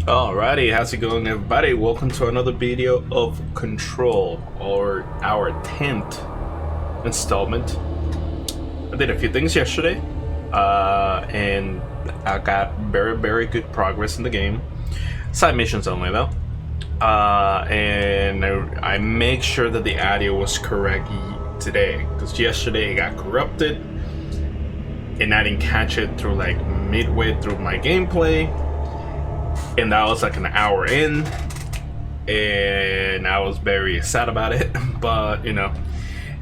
Alrighty, how's it going, everybody? Welcome to another video of Control, or our 10th installment. I did a few things yesterday, and I got very good progress in the game. Side missions only, though. And I make sure that the audio was correct today, because yesterday it got corrupted, and I didn't catch it through like midway through my gameplay. And that was like an hour in, and I was very sad about it, but you know,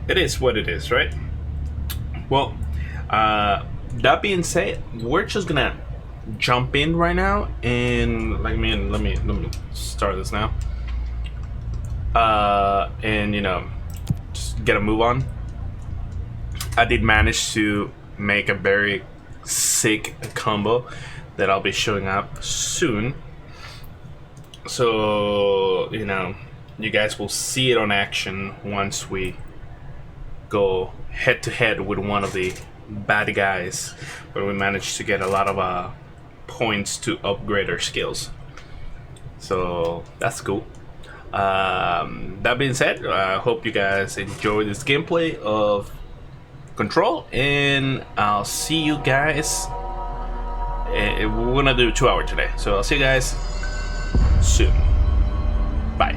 it is what it is, right? Well, that being said, we're just gonna jump in right now, and let me start this now, and you know, just get a move on. I did manage to make a very sick combo that I'll be showing up soon. So, you know, you guys will see it on action once we go head to head with one of the bad guys, where we manage to get a lot of points to upgrade our skills. So that's cool. That being said, I hope you guys enjoy this gameplay of Control, and I'll see you guys. We're gonna do 2 hours today, so I'll see you guys soon. Bye.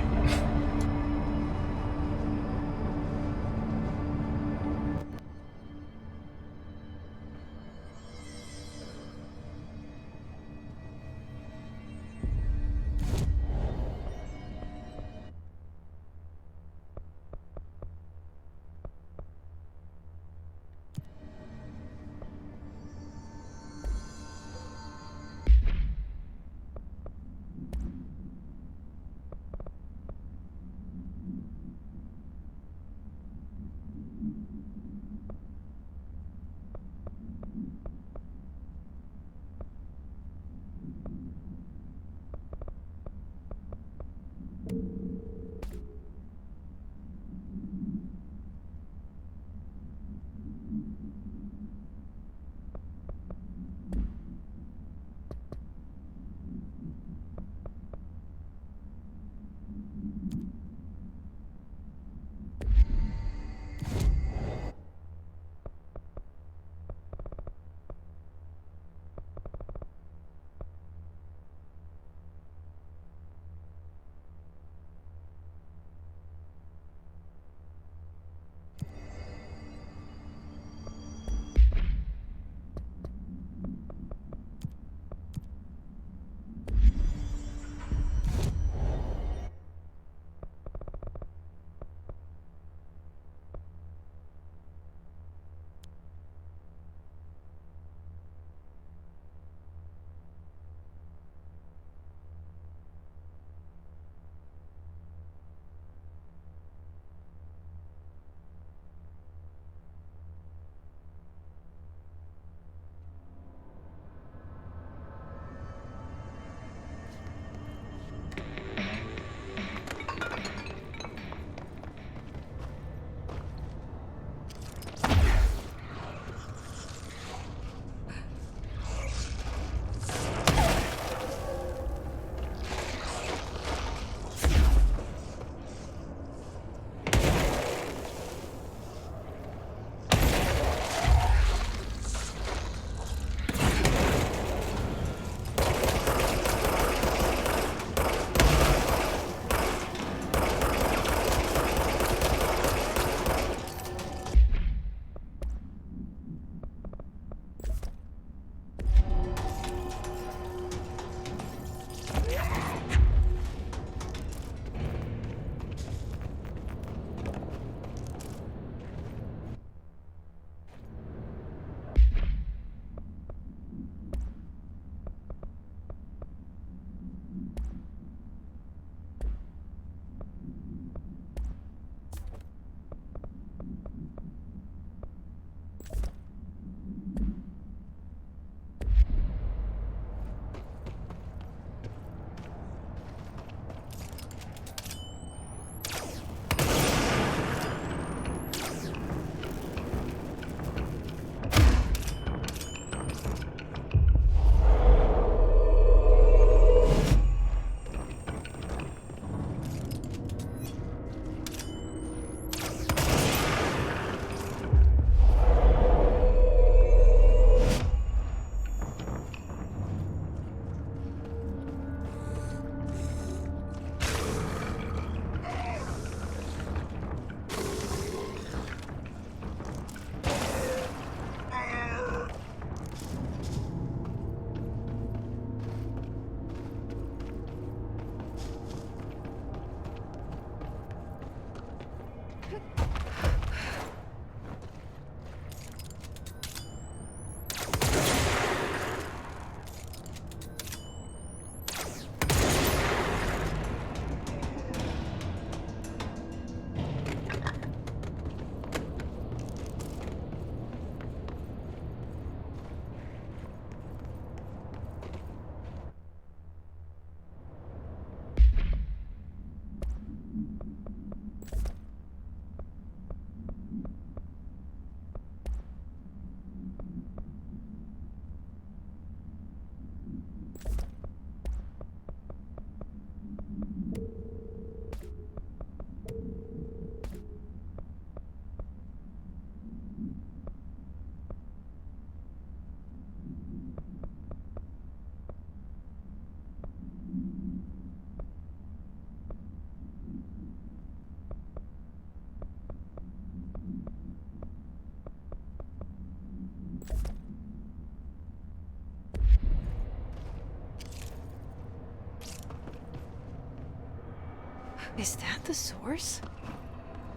Is that the source?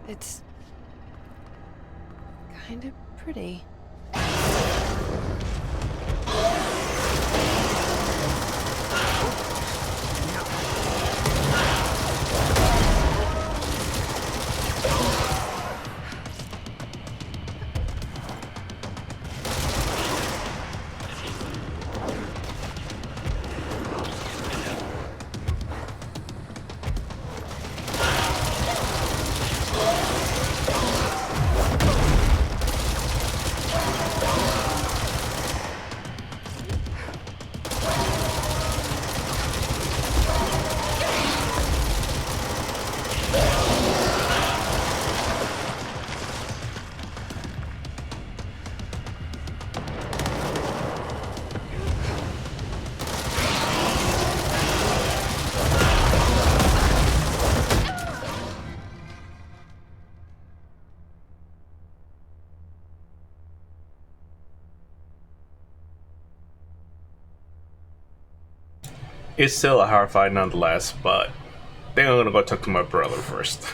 It's kind of pretty. It's still a hard fight nonetheless, but I think I'm gonna go talk to my brother first.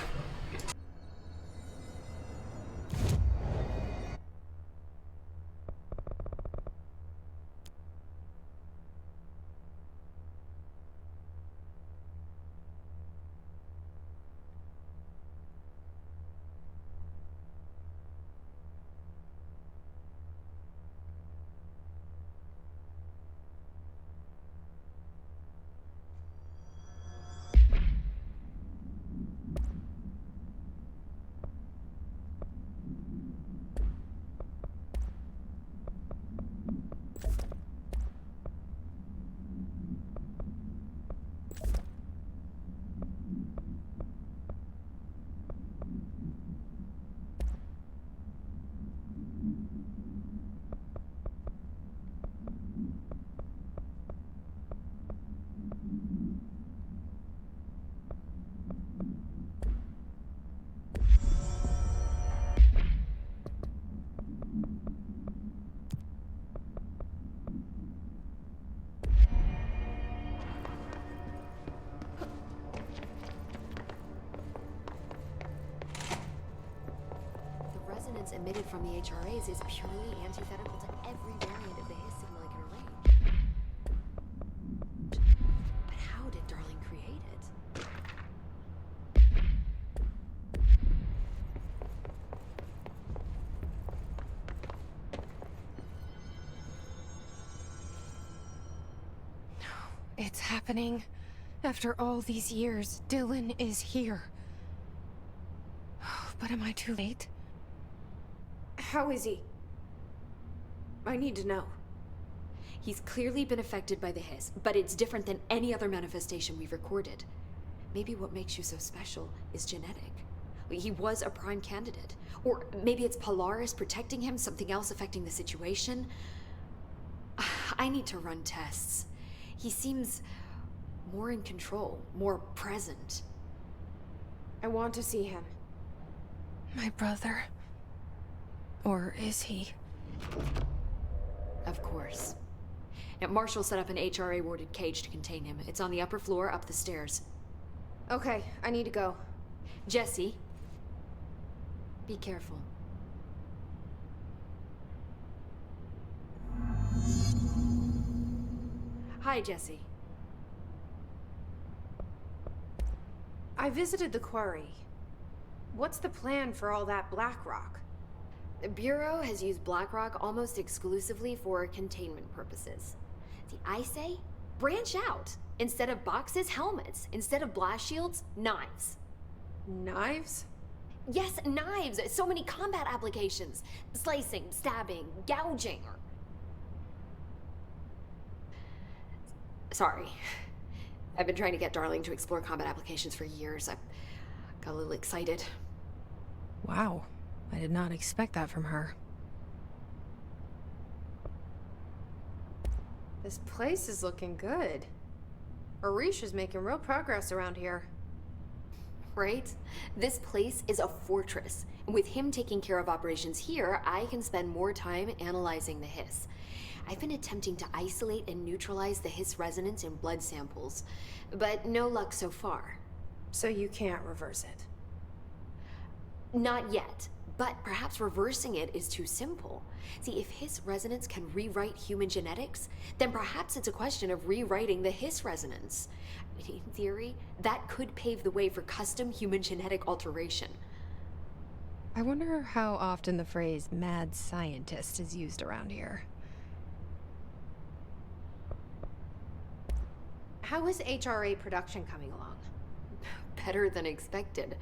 Emitted from the HRAs is purely antithetical to every variant of the His signal I can arrange. But how did Darling create it? It's happening. After all these years, Dylan is here. But am I too late? How is he? I need to know. He's clearly been affected by the Hiss, but it's different than any other manifestation we've recorded. Maybe what makes you so special is genetic. He was a prime candidate. Or maybe it's Polaris protecting him, something else affecting the situation. I need to run tests. He seems more in control, more present. I want to see him. My brother. Or is he? Of course. Now, Marshall set up an HRA-warded cage to contain him. It's on the upper floor, up the stairs. Okay, I need to go. Jesse, be careful. Hi, Jesse. I visited the quarry. What's the plan for all that black rock? The Bureau has used Blackrock almost exclusively for containment purposes. See, I say, branch out. Instead of boxes, helmets. Instead of blast shields, knives. Knives? Yes, knives! So many combat applications. Slicing, stabbing, gouging, or... Sorry. I've been trying to get Darling to explore combat applications for years. I got a little excited. Wow. I did not expect that from her. This place is looking good. Arish is making real progress around here. Right? This place is a fortress. And with him taking care of operations here, I can spend more time analyzing the Hiss. I've been attempting to isolate and neutralize the Hiss resonance in blood samples, but no luck so far. So you can't reverse it. Not yet, but perhaps reversing it is too simple. See, if Hiss resonance can rewrite human genetics, then perhaps it's a question of rewriting the Hiss resonance. In theory, that could pave the way for custom human genetic alteration. I wonder how often the phrase mad scientist is used around here. How is HRA production coming along? Better than expected.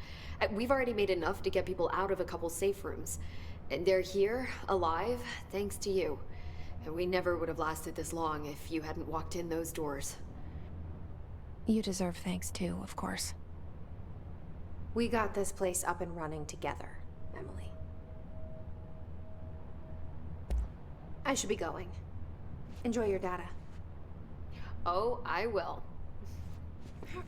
We've already made enough to get people out of a couple safe rooms. And they're here, alive, thanks to you. And we never would have lasted this long if you hadn't walked in those doors. You deserve thanks too, of course. We got this place up and running together, Emily. I should be going. Enjoy your data. Oh, I will. Data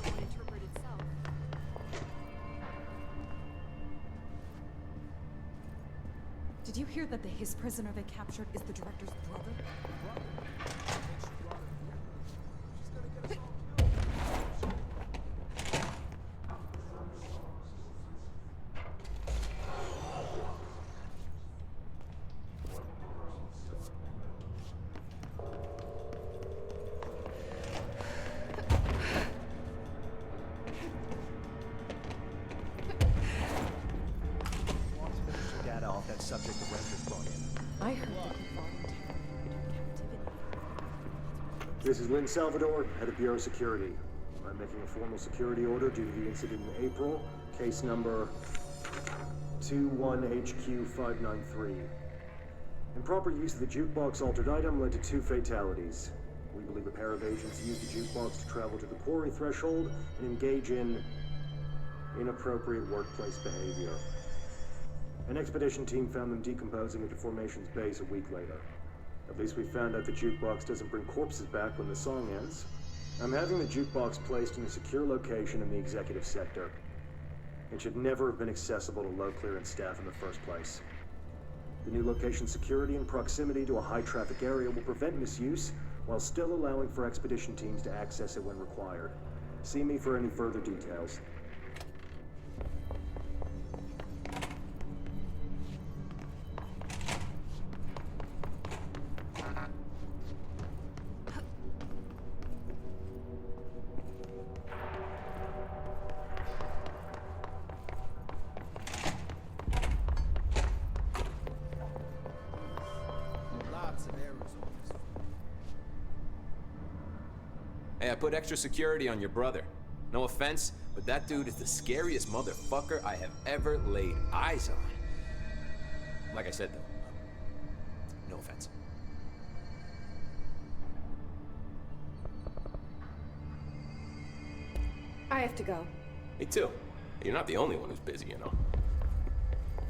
won't interpret itself. Did you hear that the Hiss prisoner they captured is the director's brother? Data off that subject the Rangers brought in. I heard that he voluntarily entered captivity. This is Lynn Salvador, head of Bureau Security. I'm making a formal security order due to the incident in April, case number 21HQ593. Improper use of the jukebox altered item led to 2 fatalities. We believe a pair of agents used the jukebox to travel to the quarry threshold and engage in inappropriate workplace behavior. An expedition team found them decomposing at the formation's base a week later. At least we found out the jukebox doesn't bring corpses back when the song ends. I'm having the jukebox placed in a secure location in the executive sector. It should never have been accessible to low clearance staff in the first place. The new location's security and proximity to a high-traffic area will prevent misuse, while still allowing for expedition teams to access it when required. See me for any further details. Hey, I put extra security on your brother. No offense, but that dude is the scariest motherfucker I have ever laid eyes on. Like I said, though, no offense. I have to go. Me too. You're not the only one who's busy, you know. Fuck,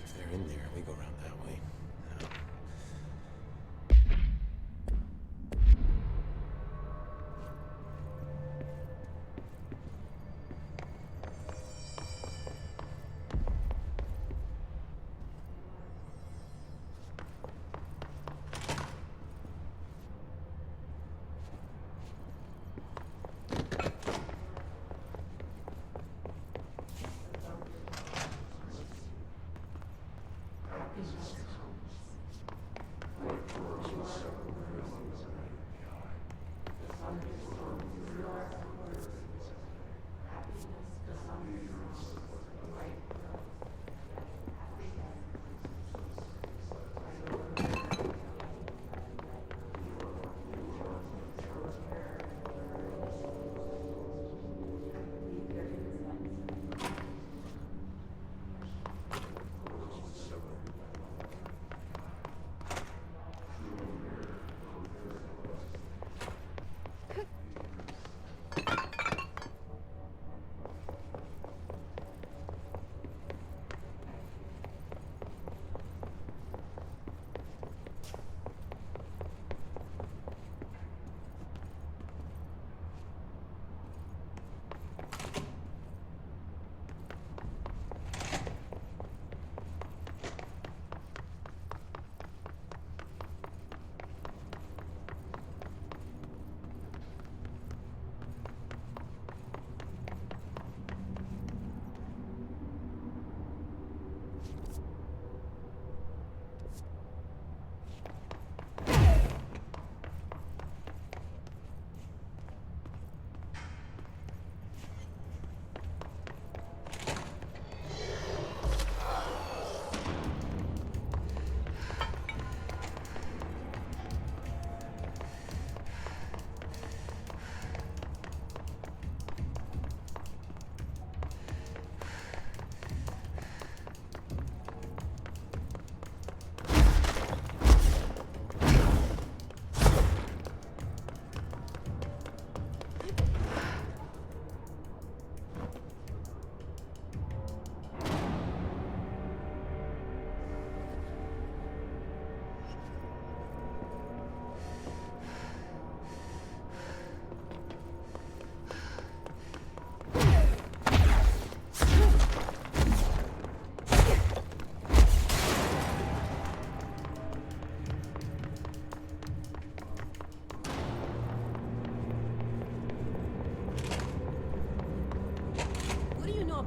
if they're in there, we go around that way.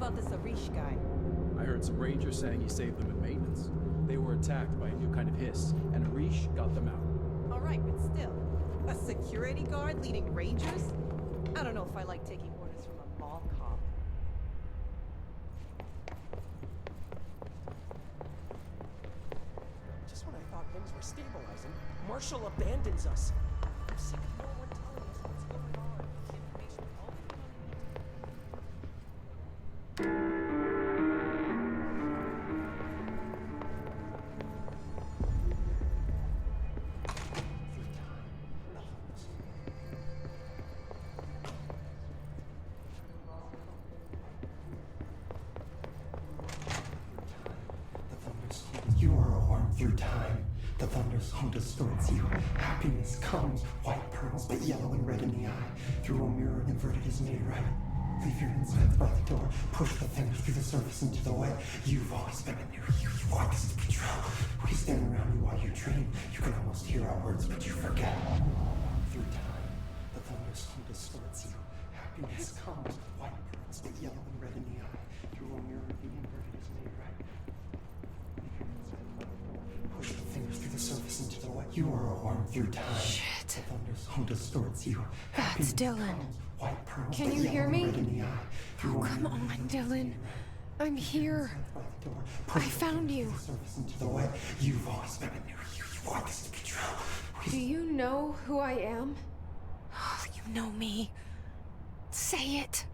about this Arish guy? I heard some rangers saying he saved them in maintenance. They were attacked by a new kind of hiss, and Arish got them out. All right, but still. A security guard leading rangers? I don't know if I like taking orders from a mall cop. Just when I thought things were stabilizing, Marshall abandons us. I'm sick of no one telling us what's going on. Information all the time. You are a worm through time. The thunderstorm distorts you. Happiness comes, white pearls, but yellow and red in the eye. Through a mirror, inverted is made right. Leave your insides by the door. Push the fingers through the surface into the wet. You've always been a new you. You want this to be true. We stand around you while you dream. You can almost hear our words, but you forget. Through time, the thunderstorm distorts you. Happiness comes, white pearls, but yellow and red in the eye. Through a mirror, the inverted is made right. Push the fingers through the surface into the wet. You are a worm through time. Shit. The thunderstorm distorts you. That's Dylan. White pearls, Can but you yellow hear and me? red in the eye. Through Oh, a come mirror, on, the inverted is Dylan. made right. I'm here. I found you. Into the way. You've always been a new you. You want this to be true. Do you know who I am? Oh, you know me. Say it.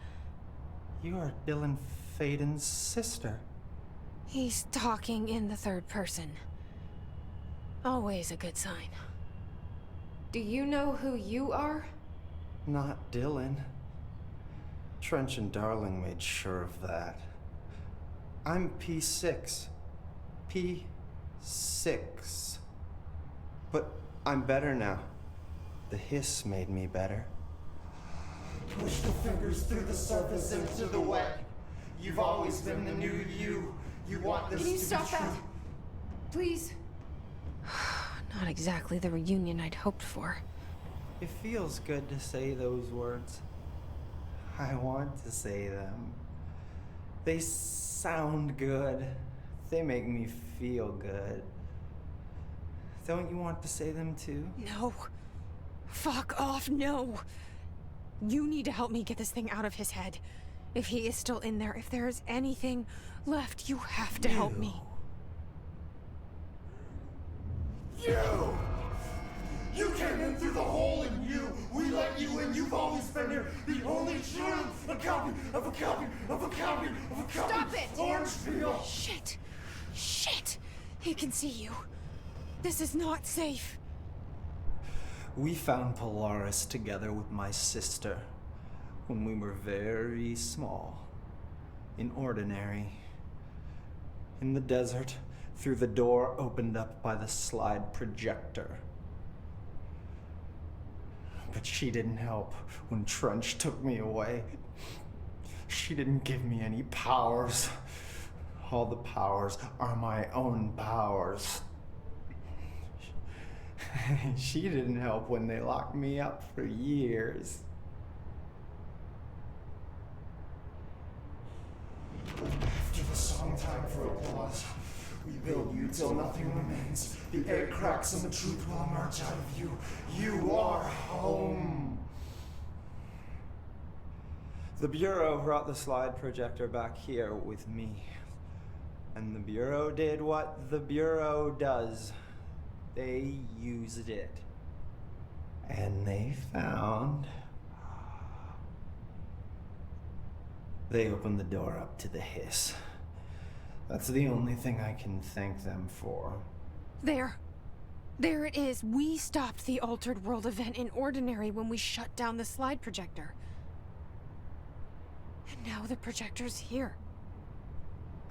You are Dylan Faden's sister. He's talking in the third person. Always a good sign. Do you know who you are? Not Dylan. Trench and Darling made sure of that. I'm P6. P6. But I'm better now. The hiss made me better. Push the fingers through the surface into the wet. You've always been the new you. You want this Can you to stop be true. that? Please? Not exactly the reunion I'd hoped for. It feels good to say those words. I want to say them. They sound good. They make me feel good. Don't you want to say them too? No. Fuck off, no. You need to help me get this thing out of his head. If he is still in there, if there is anything left, you have to help me. You! You came in through the hole in you! We let you in, you've always been here! The only truth! A copy of a copy of a copy of a copy! Stop it! Orange peel! Shit! Shit! He can see you. This is not safe. We found Polaris together with my sister when we were very small. In Ordinary. In the desert, through the door opened up by the slide projector. But she didn't help when Trench took me away. She didn't give me any powers. All the powers are my own powers. She didn't help when they locked me up for years. After the song time for applause, we build you till nothing remains. The air cracks and the truth will emerge out of you. You are home. The Bureau brought the slide projector back here with me. And the Bureau did what the Bureau does. They used it. And they found... They opened the door up to the hiss. That's the only thing I can thank them for. There. There it is. We stopped the Altered World event in Ordinary when we shut down the slide projector. And now the projector's here.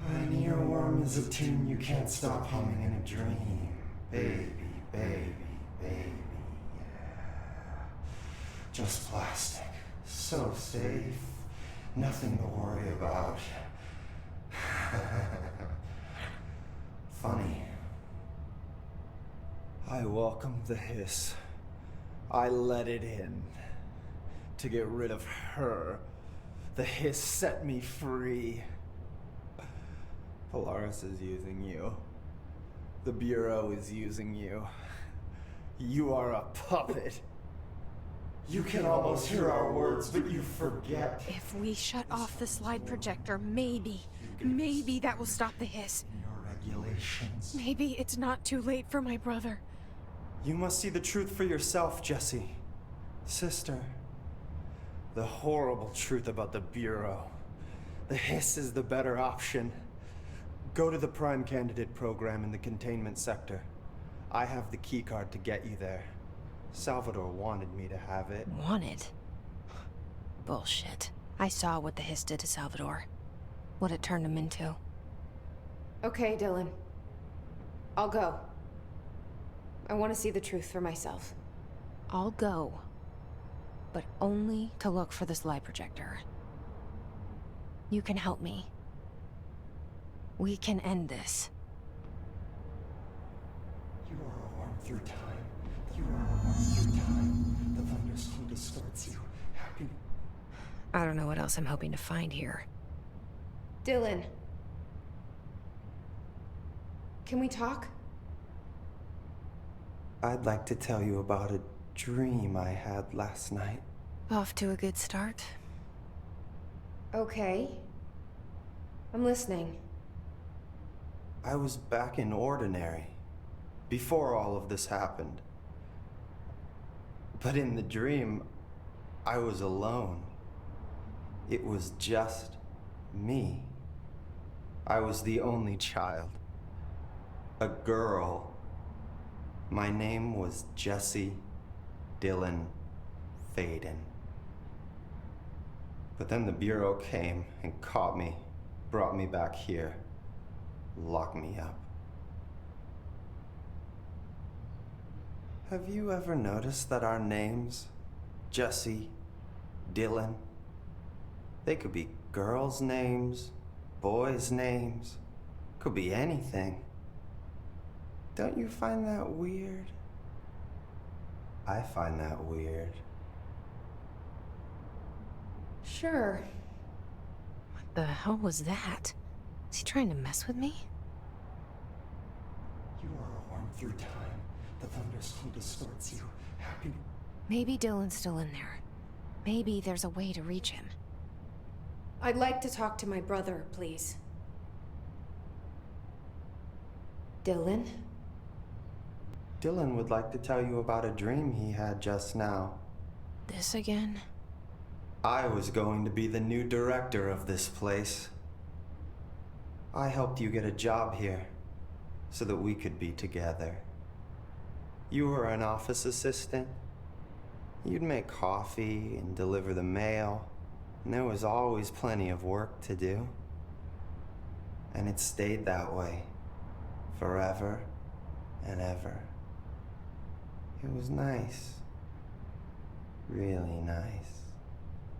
An earworm is a tune you can't stop humming in a dream. Baby, baby, baby, yeah. Just plastic. So safe. Nothing to worry about. Funny. I welcomed the hiss. I let it in. To get rid of her. The hiss set me free. Polaris is using you. The Bureau is using you. You are a puppet. You can almost hear our words, but you forget. If we shut off the slide projector, maybe that will stop the hiss. Your regulations. Maybe it's not too late for my brother. You must see the truth for yourself, Jesse. Sister. The horrible truth about the Bureau. The hiss is the better option. Go to the Prime Candidate program in the containment sector. I have the keycard to get you there. Salvador wanted me to have it. Wanted? Bullshit. I saw what the hiss did to Salvador. What it turned him into. Okay, Dylan. I'll go. I want to see the truth for myself. I'll go. But only to look for the slide projector. You can help me. We can end this. You are a worm through time. You are a worm through time. The thunderstorm distorts you. Happy. I don't know what else I'm hoping to find here. Dylan. Can we talk? I'd like to tell you about a dream I had last night. Off to a good start. Okay. I'm listening. I was back in Ordinary, before all of this happened. But in the dream, I was alone. It was just me. I was the only child. A girl. My name was Jesse Dylan Faden. But then the Bureau came and caught me, brought me back here, locked me up. Have you ever noticed that our names, Jesse, Dylan, they could be girls' names, boys' names, could be anything. Don't you find that weird? I find that weird. Sure. What the hell was that? Is he trying to mess with me? You are a worm through time. The thunderstorm distorts you. Happy. Maybe Dylan's still in there. Maybe there's a way to reach him. I'd like to talk to my brother, please. Dylan? Dylan would like to tell you about a dream he had just now. This again? I was going to be the new director of this place. I helped you get a job here, so that we could be together. You were an office assistant. You'd make coffee and deliver the mail, and there was always plenty of work to do. And it stayed that way, forever and ever. It was nice. Really nice.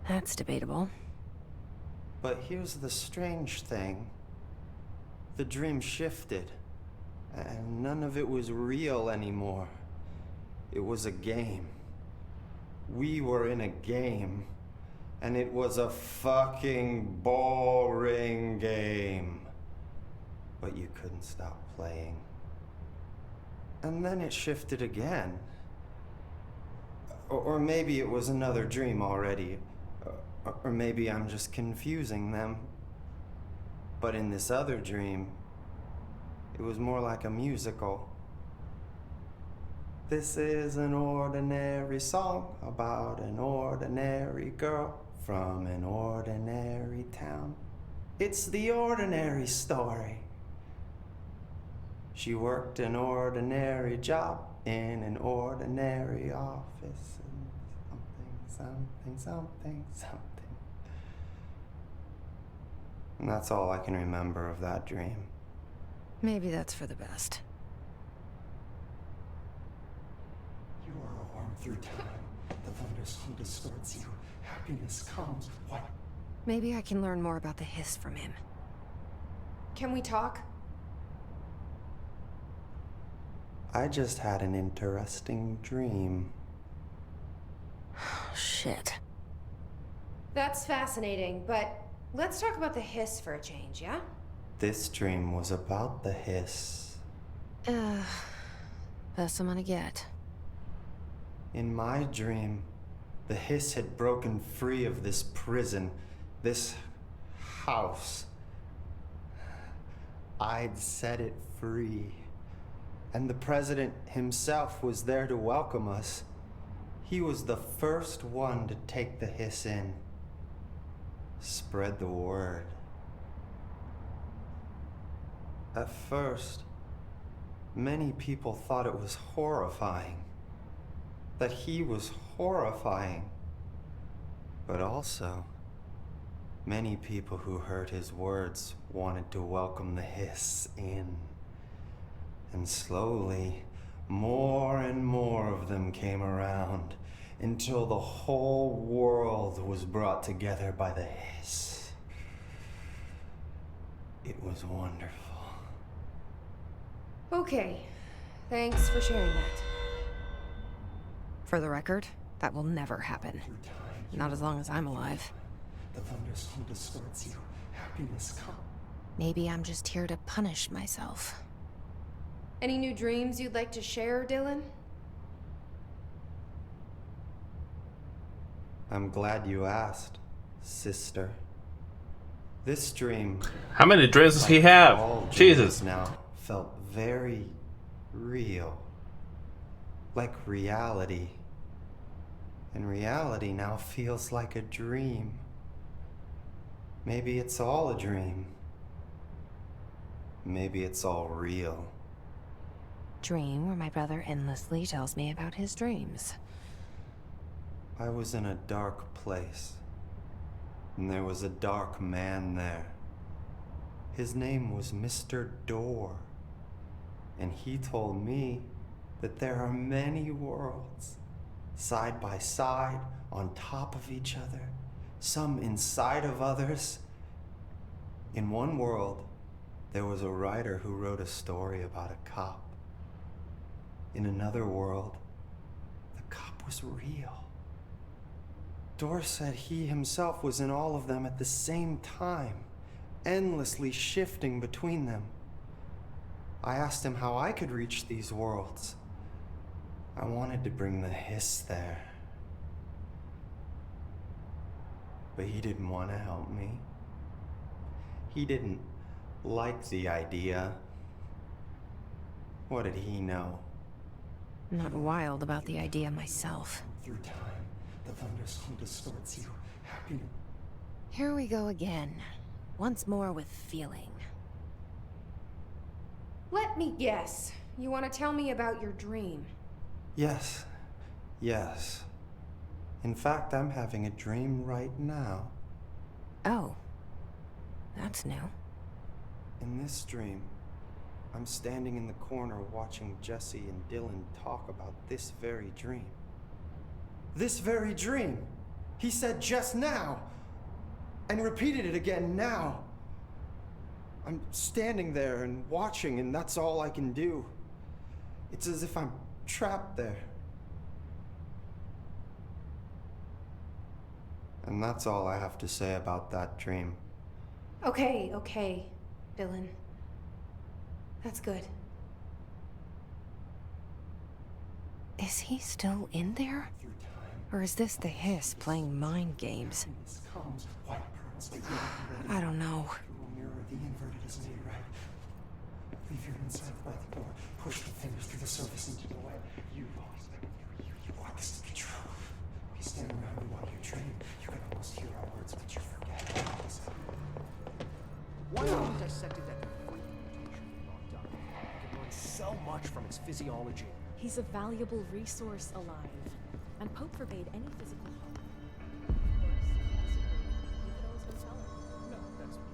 That's debatable. But here's the strange thing. The dream shifted, and none of it was real anymore. It was a game. We were in a game, and it was a fucking boring game. But you couldn't stop playing. And then it shifted again. Or maybe it was another dream already. Or maybe I'm just confusing them. But in this other dream, it was more like a musical. This is an ordinary song about an ordinary girl from an ordinary town. It's the ordinary story. She worked an ordinary job in an ordinary office. Something. And that's all I can remember of that dream. Maybe that's for the best. You are a worm through time. The thunderstorm distorts you. Happiness comes. What? Maybe I can learn more about the hiss from him. Can we talk? I just had an interesting dream. Shit. That's fascinating, but let's talk about the hiss for a change, yeah? This dream was about the hiss. Best I'm gonna get. In my dream, the hiss had broken free of this prison, this house. I'd set it free. And the president himself was there to welcome us. He was the first one to take the hiss in. Spread the word. At first, many people thought it was horrifying. That he was horrifying. But also, many people who heard his words wanted to welcome the hiss in. And slowly, more and more of them came around until the whole world was brought together by the hiss. It was wonderful. Okay, thanks for sharing that. For the record, that will never happen. Not as long as I'm alive. The thunderstorm distorts you. Happiness comes. Maybe I'm just here to punish myself. Any new dreams you'd like to share, Dylan? I'm glad you asked, sister. This dream, How many dreams does he all have? dreams Jesus. now felt very real. Like reality. And reality now feels like a dream. Maybe it's all a dream. Maybe it's all real. Dream where my brother endlessly tells me about his dreams. I was in a dark place, and there was a dark man there. His name was Mr. Door, and he told me that there are many worlds, side by side, on top of each other, some inside of others. In one world, there was a writer who wrote a story about a cop. In another world, the cop was real. Dor said he himself was in all of them at the same time, endlessly shifting between them. I asked him how I could reach these worlds. I wanted to bring the hiss there. But he didn't want to help me. He didn't like the idea. What did he know? I'm not wild about the idea myself. Through time, the thunderstorm distorts you. Happiness. Here we go again. Once more with feeling. Let me guess. You want to tell me about your dream? Yes. Yes. In fact, I'm having a dream right now. Oh. That's new. In this dream, I'm standing in the corner watching Jesse and Dylan talk about this very dream. This very dream! He said just now! And repeated it again now! I'm standing there and watching, and that's all I can do. It's as if I'm trapped there. And that's all I have to say about that dream. Okay, Dylan. That's good. Is he still in there? Or is this the hiss playing mind games? I don't know. Leave your inside by the door. Push the fingers through the surface into the web. You want this to be true. We stand around and while you dream. You can almost hear our words, but you forget. Why have we dissected that freak mutation we locked up? We can learn so much from its physiology. He's a valuable resource alive, and Pope forbade any physical harm. Of course, if you disagree, you could always go tell him. No, that's fine.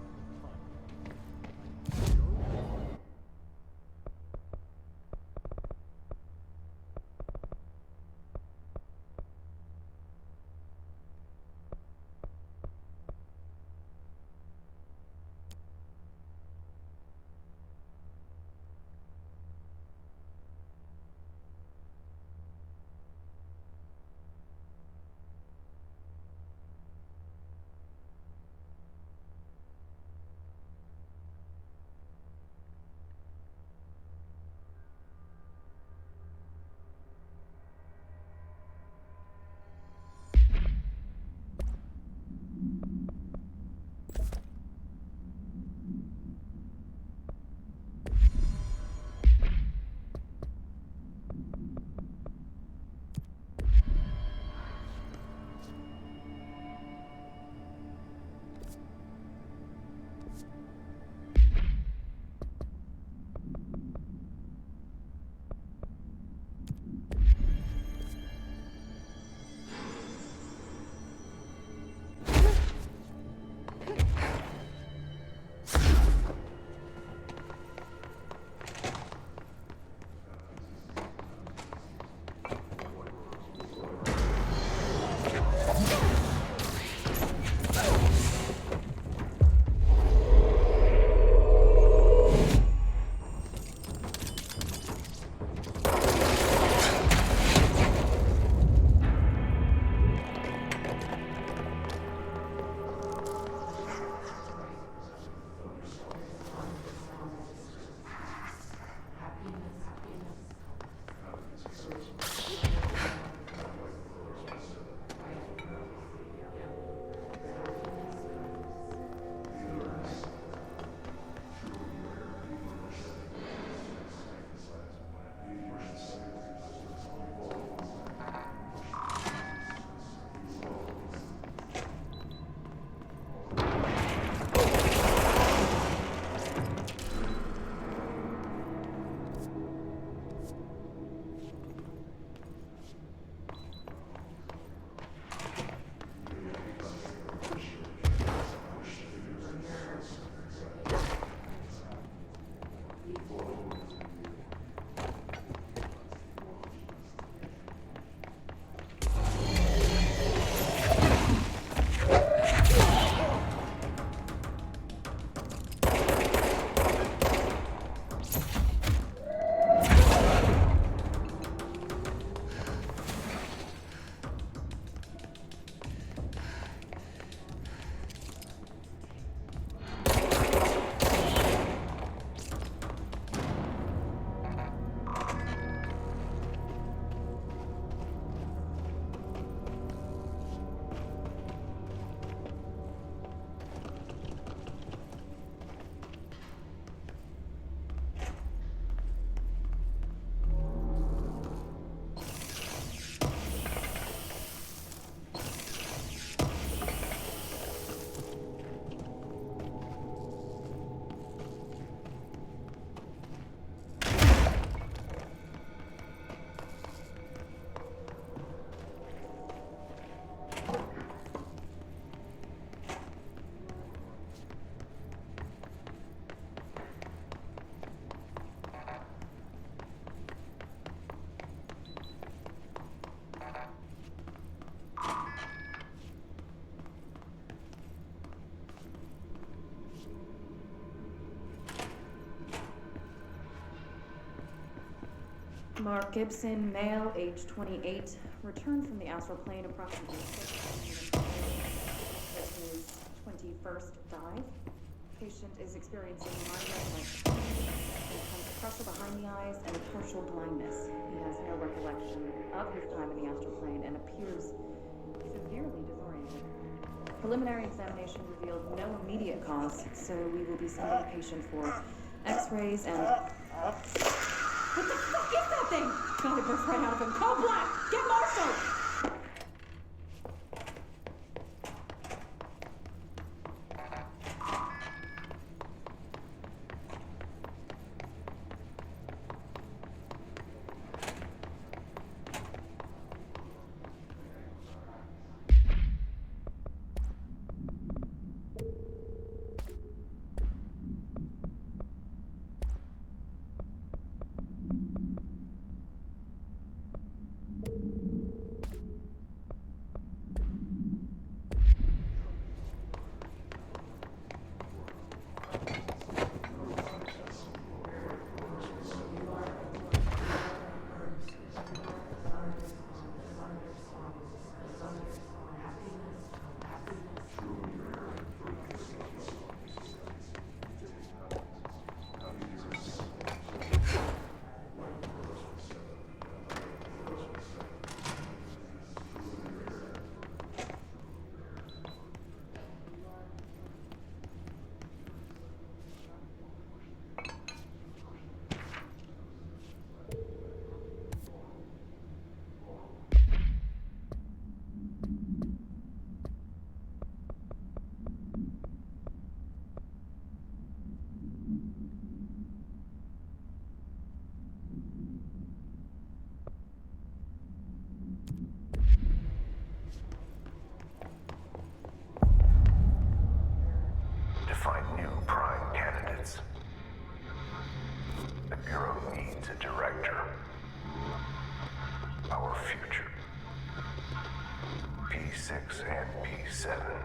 Mark Gibson, male, age 28, returned from the astral plane approximately 6 at his 21st dive. Patient is experiencing migraine-like intense pressure behind the eyes and partial blindness. He has no recollection of his time in the astral plane and appears severely disoriented. Preliminary examination revealed no immediate cause, so we will be sending the patient for x-rays and... What the fuck is that thing? God, it burst right out of him. Call Black! Get Marshall! P6 and P7.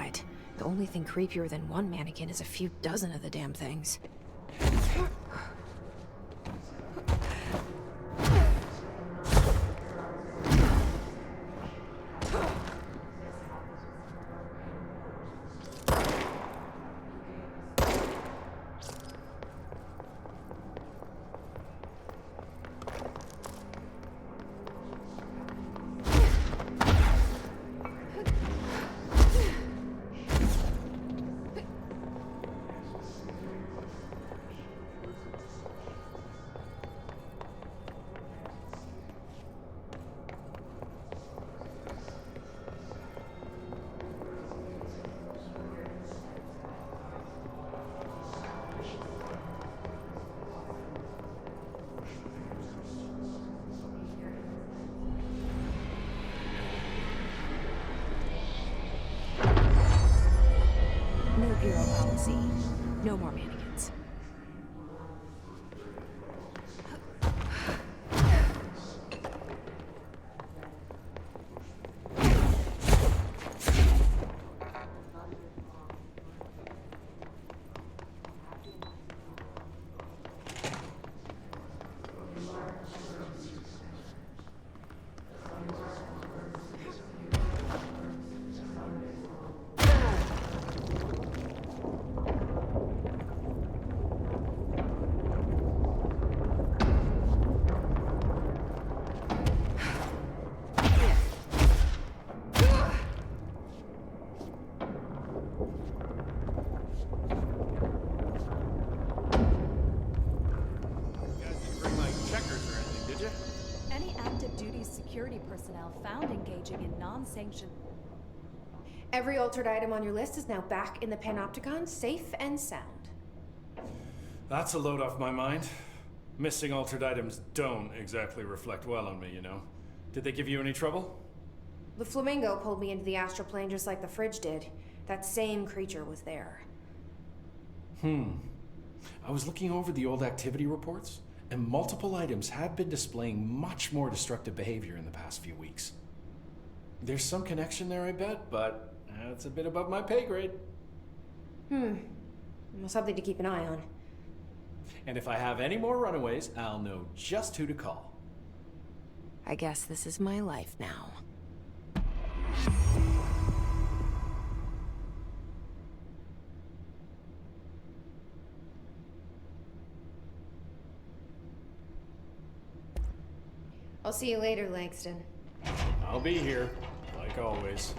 terrified. The only thing creepier than one mannequin is a few dozen of the damn things. No bureau policy. No more mannequins. Security personnel found engaging in non-sanctioned... Every altered item on your list is now back in the Panopticon, safe and sound. That's a load off my mind. Missing altered items don't exactly reflect well on me, you know. Did they give you any trouble? The flamingo pulled me into the astral plane just like the fridge did. That same creature was there. I was looking over the old activity reports, and multiple items have been displaying much more destructive behavior in the past few weeks. There's some connection there, I bet, but it's a bit above my pay grade. Well, something to keep an eye on. And if I have any more runaways, I'll know just who to call. I guess this is my life now. I'll see you later, Langston. I'll be here, like always.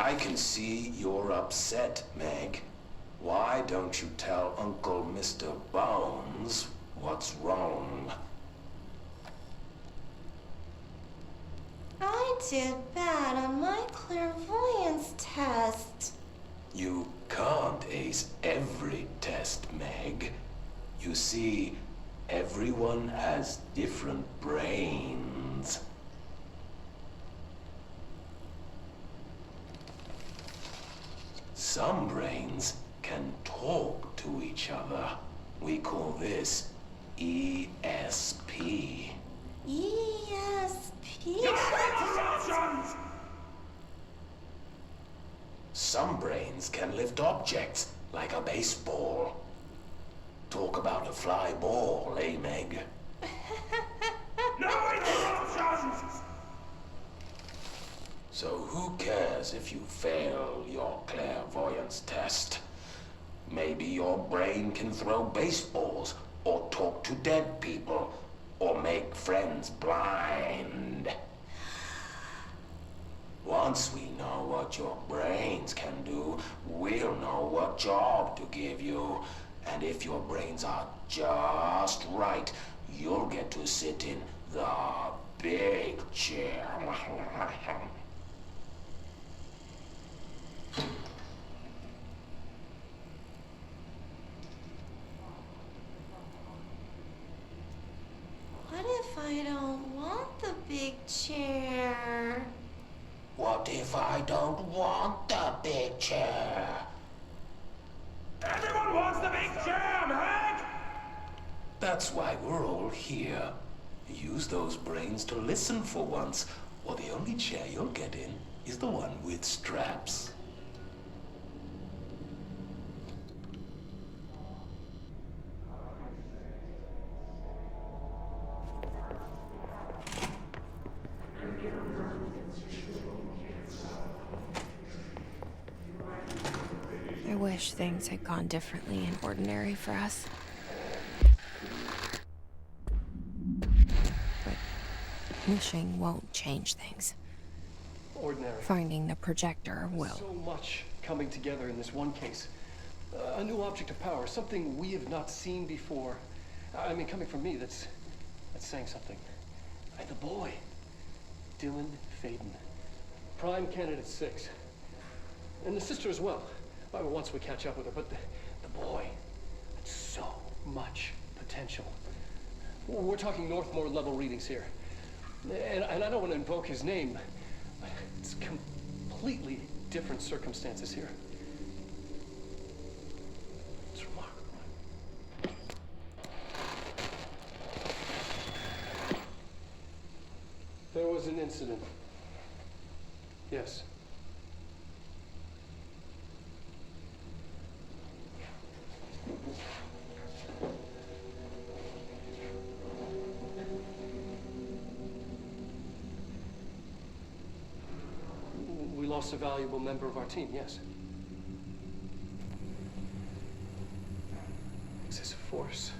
I can see you're upset, Meg. Why don't you tell Uncle Mr. Bones what's wrong? I did bad on my clairvoyance test. You can't ace every test, Meg. You see, everyone has different brains. Some brains can talk to each other. We call this ESP. ESP? Some brains can lift objects, like a baseball. Talk about a fly ball, eh, Meg? No interruptions! So who cares if you fail your clairvoyance test? Maybe your brain can throw baseballs, or talk to dead people, or make friends blind. Once we know what your brains can do, we'll know what job to give you. And if your brains are just right, you'll get to sit in the big chair. What if I don't want the big chair? What if I don't want the big chair? Everyone wants the big chair, Meg! That's why we're all here. Use those brains to listen for once, or the only chair you'll get in is the one with straps. I wish things had gone differently in Ordinary for us. But wishing won't change things. Ordinary. Finding the projector will. So much coming together in this one case. A new object of power, something we have not seen before. I mean, coming from me, that's saying something. The boy, Dylan Faden, prime candidate 6. And the sister as well. Once we catch up with her, but the boy, so much potential. We're talking Northmore level readings here. And I don't want to invoke his name, but it's completely different circumstances here. It's remarkable. There was an incident. Yes. We lost a valuable member of our team, yes. Excessive force.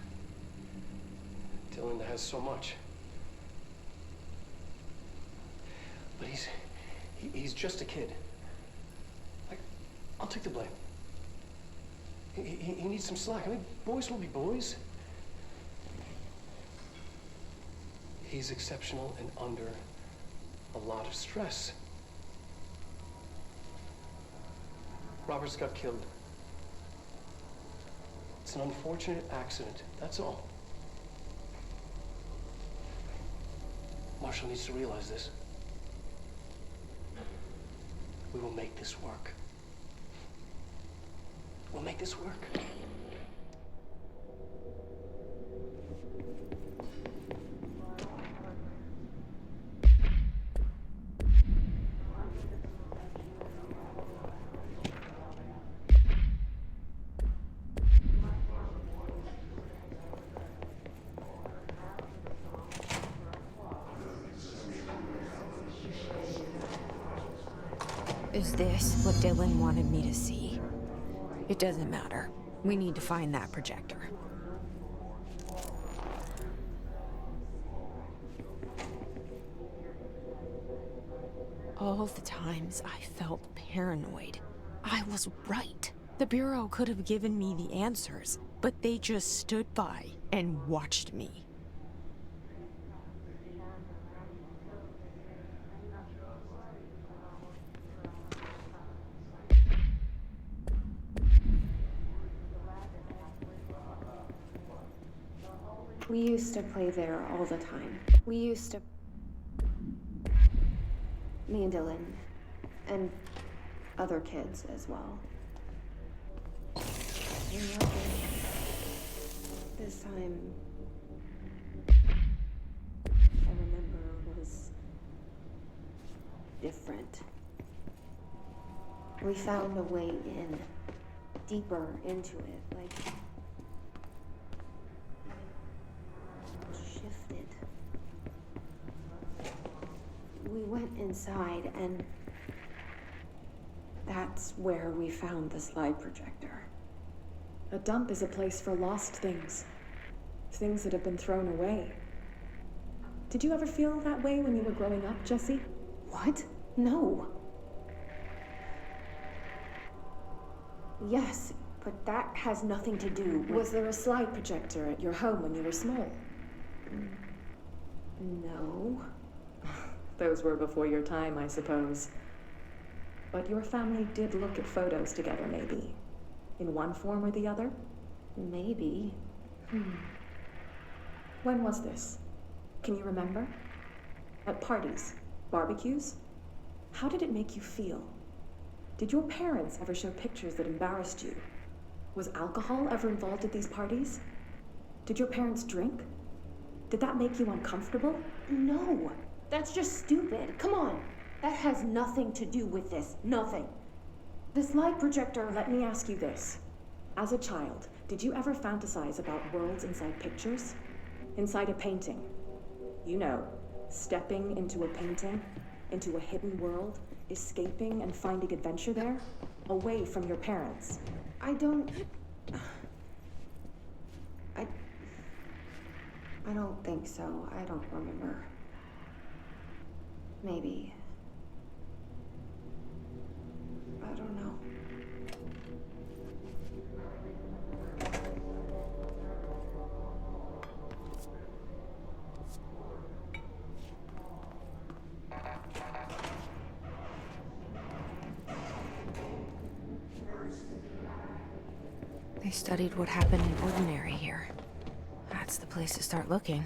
Dylan has so much. But he's just a kid. I'll take the blame. He needs some slack. I mean, boys will be boys. He's exceptional and under a lot of stress. Roberts got killed. It's an unfortunate accident, that's all. Marshall needs to realize this. We will make this work. We'll make this work. Is this what Dylan wanted me to see? It doesn't matter. We need to find that projector. All the times I felt paranoid, I was right. The Bureau could have given me the answers, but they just stood by and watched me. We used to play there all the time. Me and Dylan, and other kids as well. You know, this time, I remember was different. We found a way in, deeper into it, like shifted. We went inside, and that's where we found the slide projector. A dump is a place for lost things. Things that have been thrown away. Did you ever feel that way when you were growing up, Jesse? What? No. Yes, but that has nothing to do with... Was there a slide projector at your home when you were small? No. Those were before your time, I suppose. But your family did look at photos together, maybe. In one form or the other? Maybe. When was this? Can you remember? At parties? Barbecues? How did it make you feel? Did your parents ever show pictures that embarrassed you? Was alcohol ever involved at these parties? Did your parents drink? Did that make you uncomfortable? No. That's just stupid. Come on. That has nothing to do with this. Nothing. The slide projector, let me ask you this. As a child, did you ever fantasize about worlds inside pictures? Inside a painting? You know, stepping into a painting, into a hidden world, escaping and finding adventure there, away from your parents. I don't think so. I don't remember. Maybe. I don't know. They studied what happened in Ordinary here. That's the place to start looking.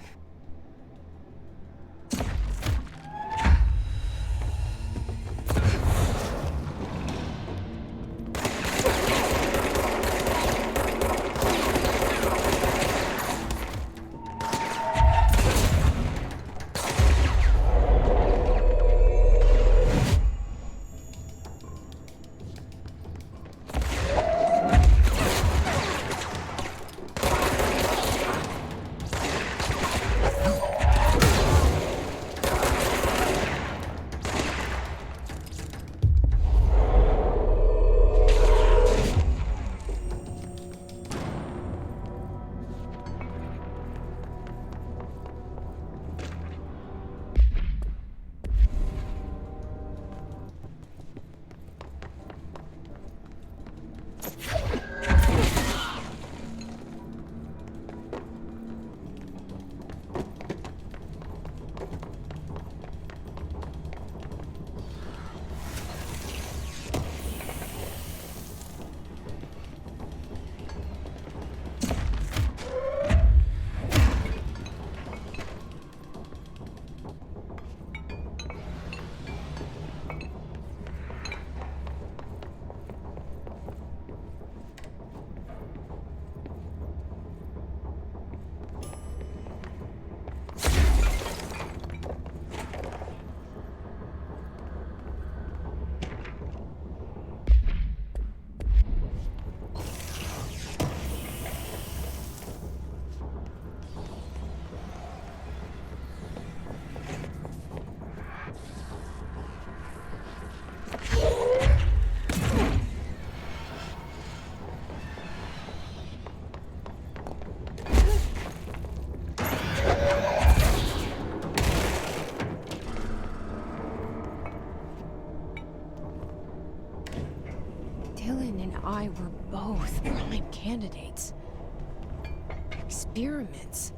I were both prime candidates. Experiments.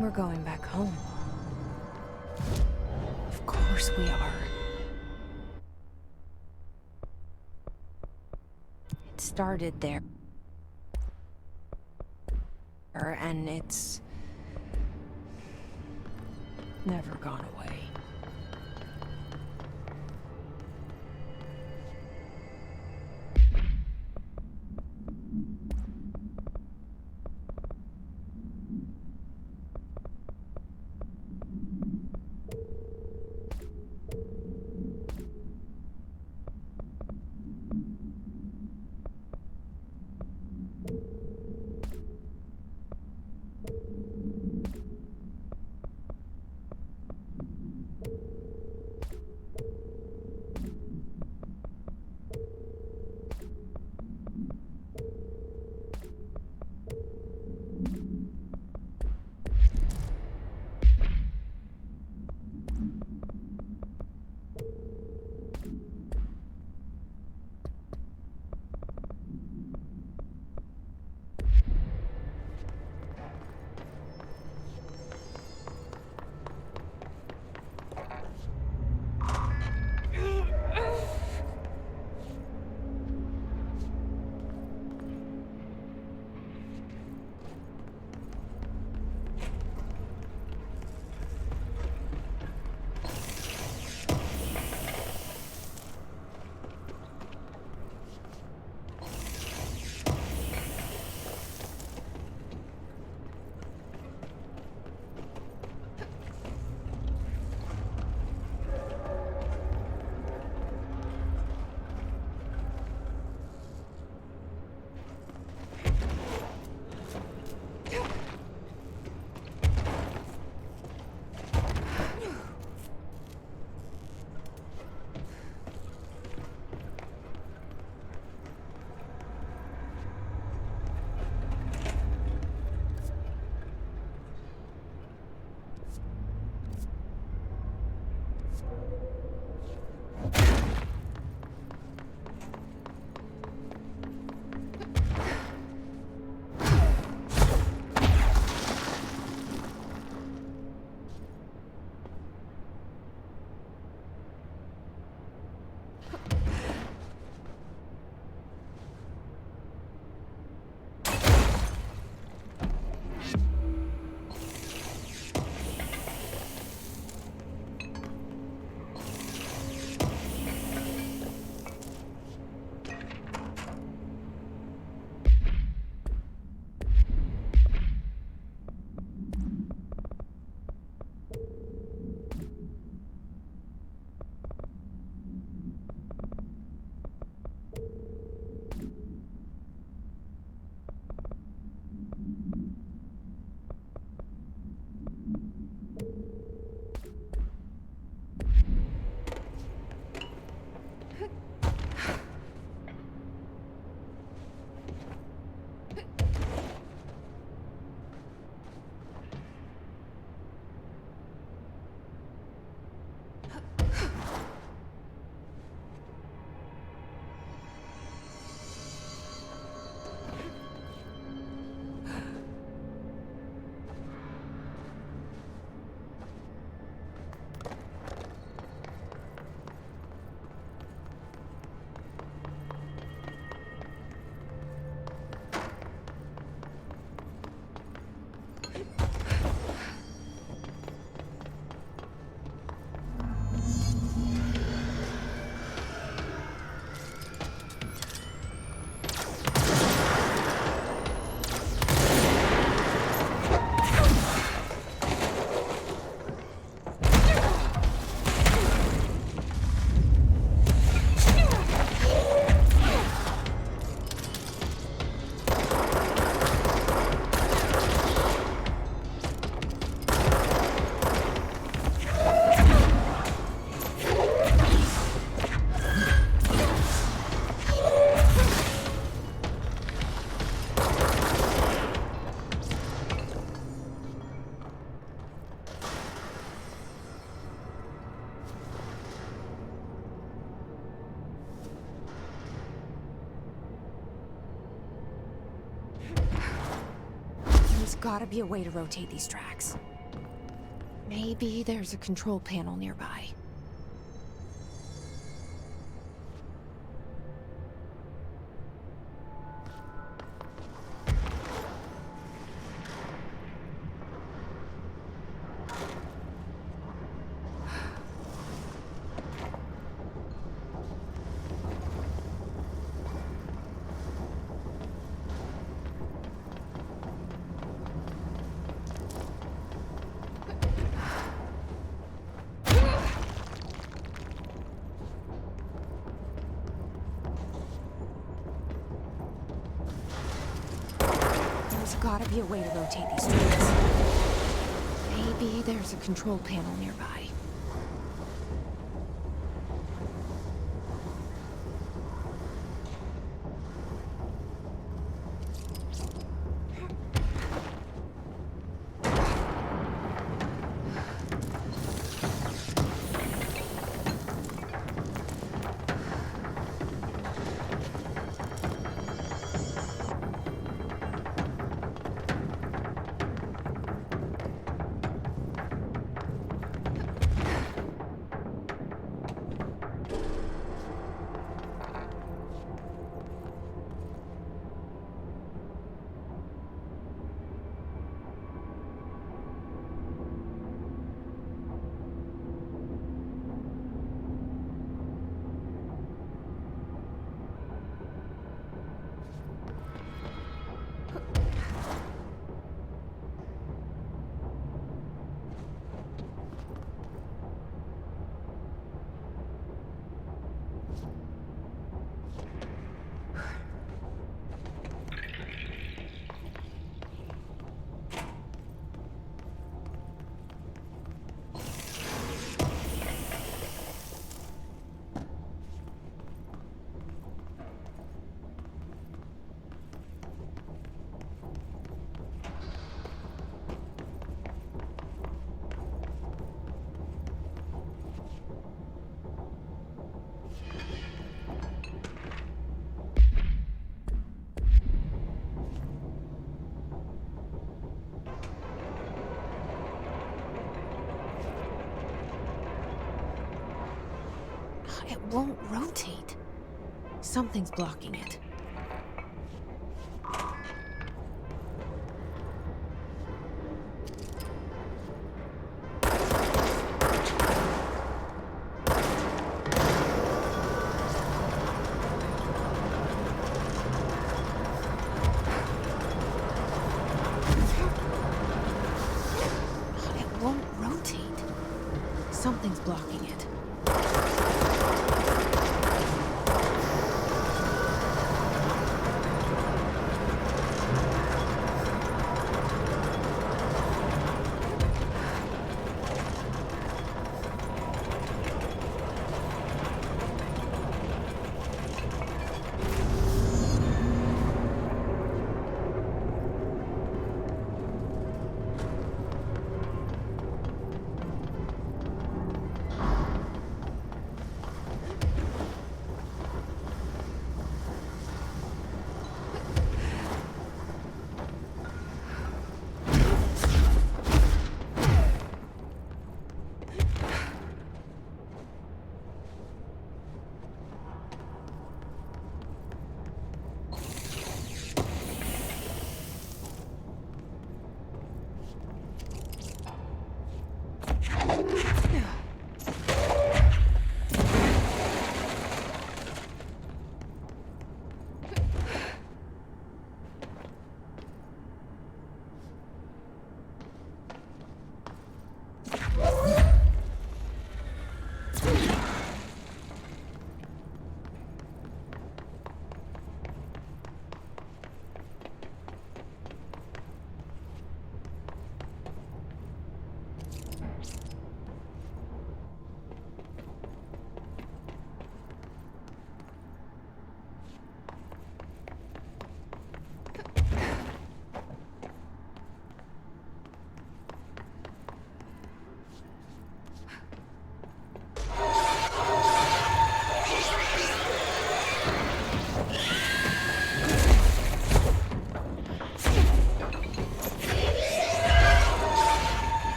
We're going back home. Of course we are. It started there. And it's Never gone away. There's gotta be a way to rotate these tracks. Maybe there's a control panel nearby. gotta be a way to rotate these strings. Maybe there's a control panel nearby. It won't rotate. Something's blocking it. It won't rotate. Something's blocking it.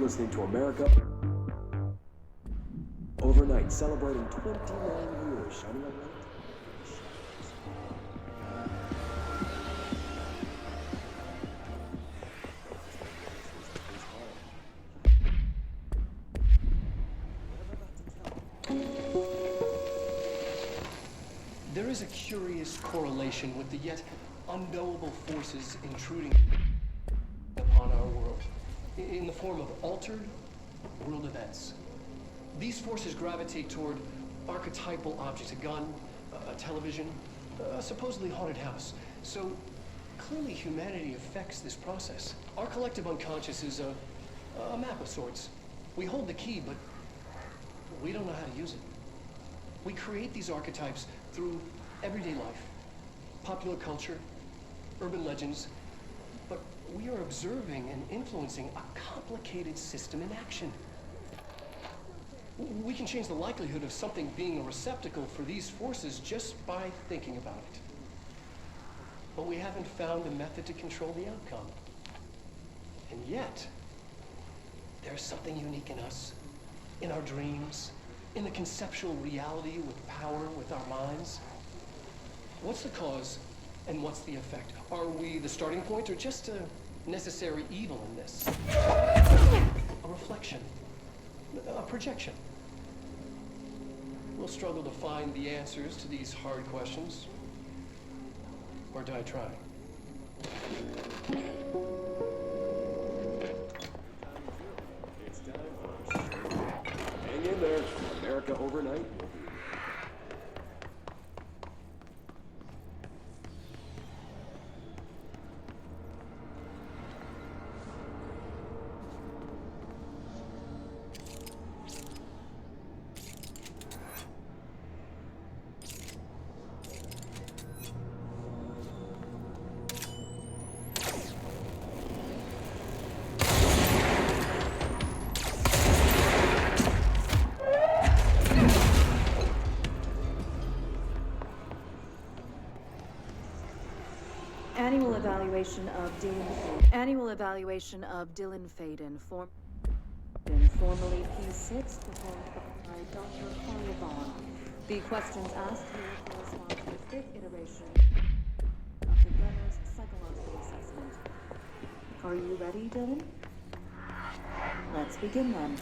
listening to America Overnight, celebrating 29 years, shining on light. There is a curious correlation with the yet unknowable forces intruding upon our world in the form of altered world events. These forces gravitate toward archetypal objects, a gun, a television, a supposedly haunted house. So clearly humanity affects this process. Our collective unconscious is a map of sorts. We hold the key, but we don't know how to use it. We create these archetypes through everyday life, popular culture, urban legends, but we are observing and influencing a complicated system in action. We can change the likelihood of something being a receptacle for these forces just by thinking about it. But we haven't found a method to control the outcome. And yet, there's something unique in us, in our dreams, in the conceptual reality with power with our minds. What's the cause and what's the effect? Are we the starting point or just a necessary evil in this? A reflection, a projection. We'll struggle to find the answers to these hard questions. Or die trying. It's time for Hang in there. America Overnight will be. Annual evaluation of Dylan Faden, formerly P6, performed by Dr. Claudia Vaughn. The questions asked here correspond to the fifth iteration of the Brenner's psychological assessment. Are you ready, Dylan? Let's begin then.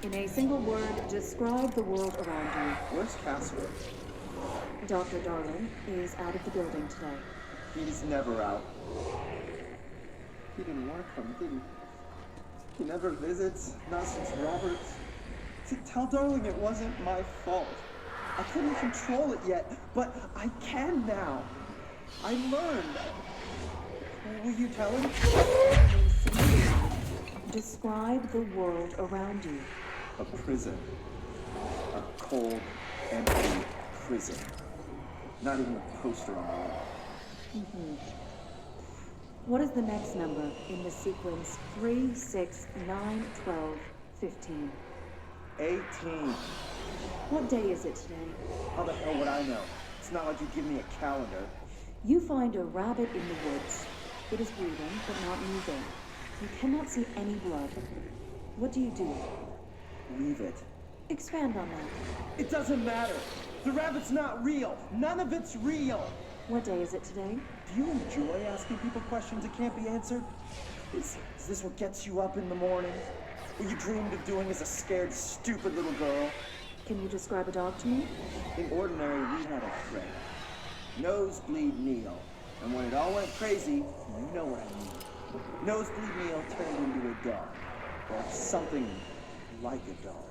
In a single word, describe the world around you. Where's Casper? Dr. Darling is out of the building today. He's never out. He didn't want to come, did he? He never visits, not since Roberts. See, tell Darling it wasn't my fault. I couldn't control it yet, but I can now. I learned. Will you tell him? Describe the world around you. A prison. A cold, empty prison. Not even a poster on the wall. What is the next number in the sequence 3, 6, 9, 12, 15? 18. What day is it today? How the hell would I know? It's not like you give me a calendar. You find a rabbit in the woods. It is breathing, but not moving. You cannot see any blood. What do you do? Leave it. Expand on that. It doesn't matter. The rabbit's not real. None of it's real. What day is it today? Do you enjoy asking people questions that can't be answered? Is this what gets you up in the morning? What you dreamed of doing as a scared, stupid little girl? Can you describe a dog to me? In ordinary, we had a friend. Nosebleed Neil. And when it all went crazy, you know what I mean. Nosebleed Neil turned into a dog. Or something like a dog.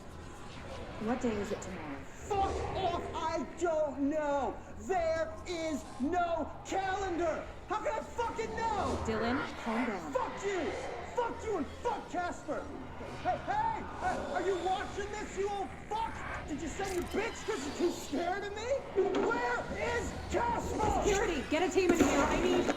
What day is it tomorrow? Fuck off! I don't know! There is no calendar! How can I fucking know? Dylan, calm down. Fuck you! Fuck you and fuck Casper! Hey! Are you watching this, you old fuck? Did you send your bitch because you're too scared of me? Where is Casper? Security, get a team in here. I need...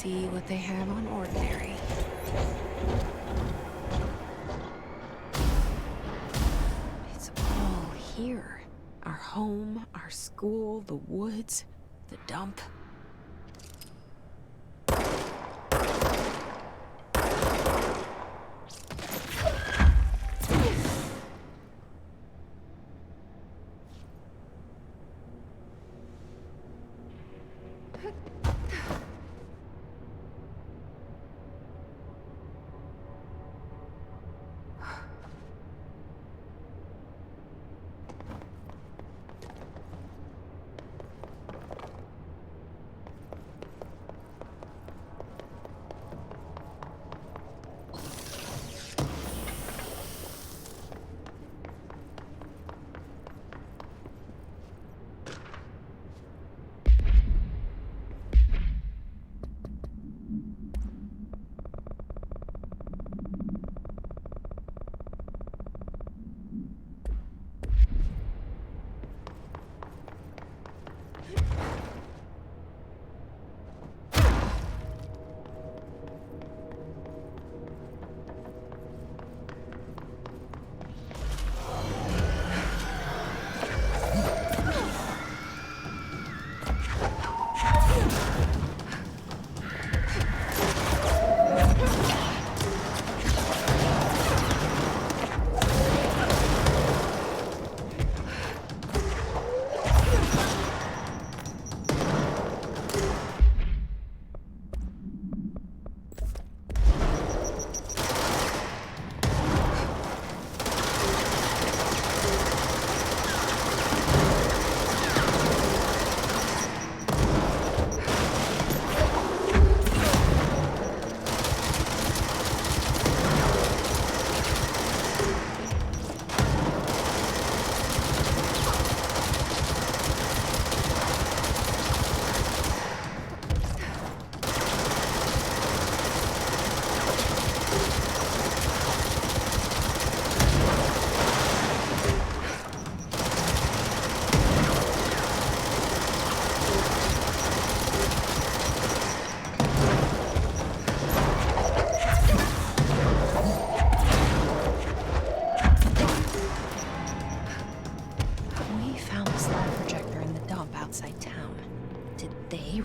see what they have on Ordinary. It's all here. Our home, our school, the woods, the dump.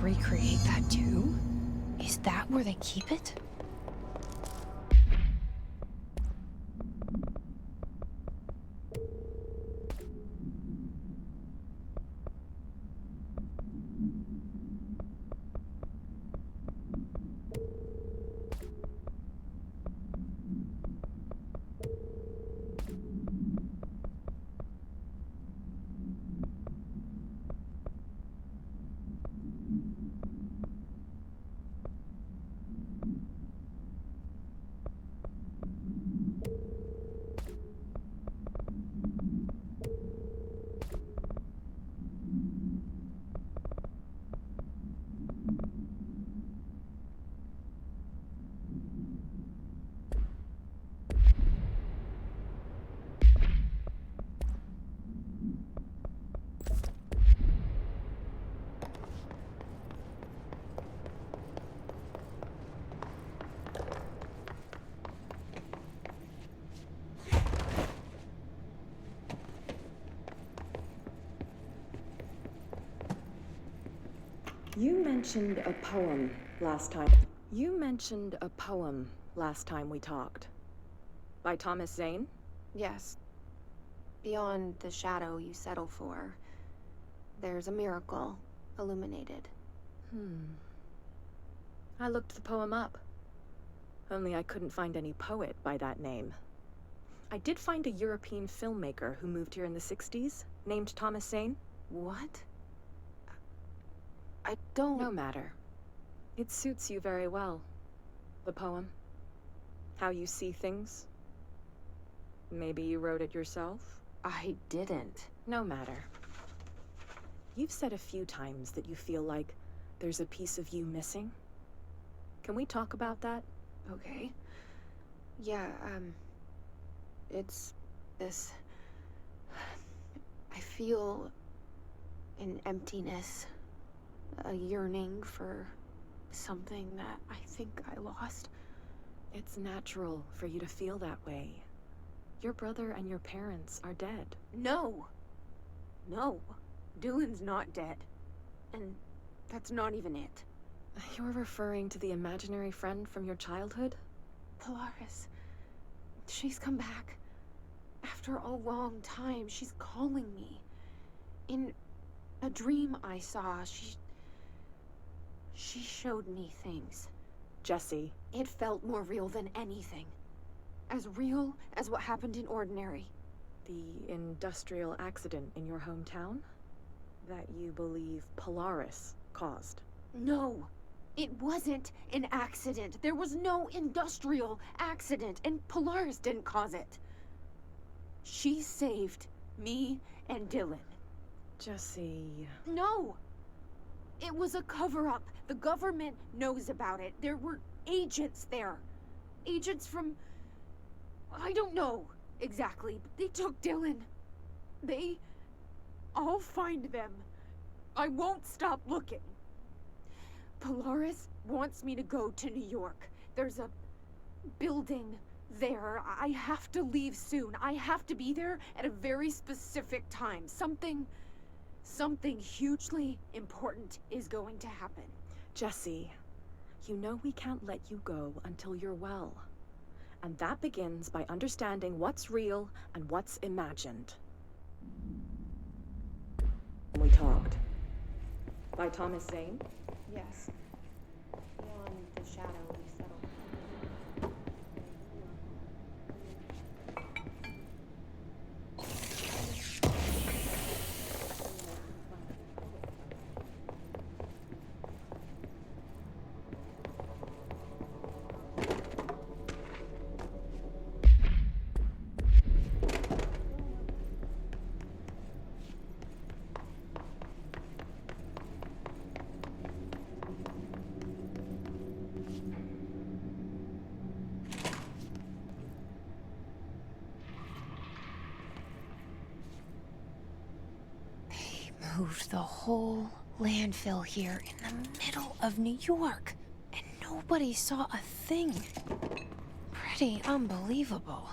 Recreate that too? Is that where they keep it? You mentioned a poem last time. We talked. By Thomas Zane? Yes. Beyond the shadow you settle for, there's a miracle illuminated. I looked the poem up. Only I couldn't find any poet by that name. I did find a European filmmaker who moved here in the 60s, named Thomas Zane. What? I don't... No matter. It suits you very well. The poem. How you see things. Maybe you wrote it yourself? I didn't. No matter. You've said a few times that you feel like there's a piece of you missing. Can we talk about that? Okay. Yeah, it's this... I feel an emptiness, a yearning for something that I think I lost. It's natural for you to feel that way. Your brother and your parents are dead. No. No. Dylan's not dead. And that's not even it. You're referring to the imaginary friend from your childhood? Polaris. She's come back. After a long time, she's calling me. In a dream I saw, she showed me things. Jesse. It felt more real than anything. As real as what happened in Ordinary. The industrial accident in your hometown? That you believe Polaris caused? No. It wasn't an accident. There was no industrial accident, and Polaris didn't cause it. She saved me and Dylan. Jesse... No! It was a cover-up. The government knows about it. There were agents there. Agents from... I don't know exactly, but they took Dylan. I'll find them. I won't stop looking. Polaris wants me to go to New York. There's a building there. I have to leave soon. I have to be there at a very specific time. Something hugely important is going to happen. Jesse, you know we can't let you go until you're well. And that begins by understanding what's real and what's imagined. We talked. By Thomas Zane? Yes. Beyond the shadow we settle. Moved the whole landfill here in the middle of New York, and nobody saw a thing. Pretty unbelievable.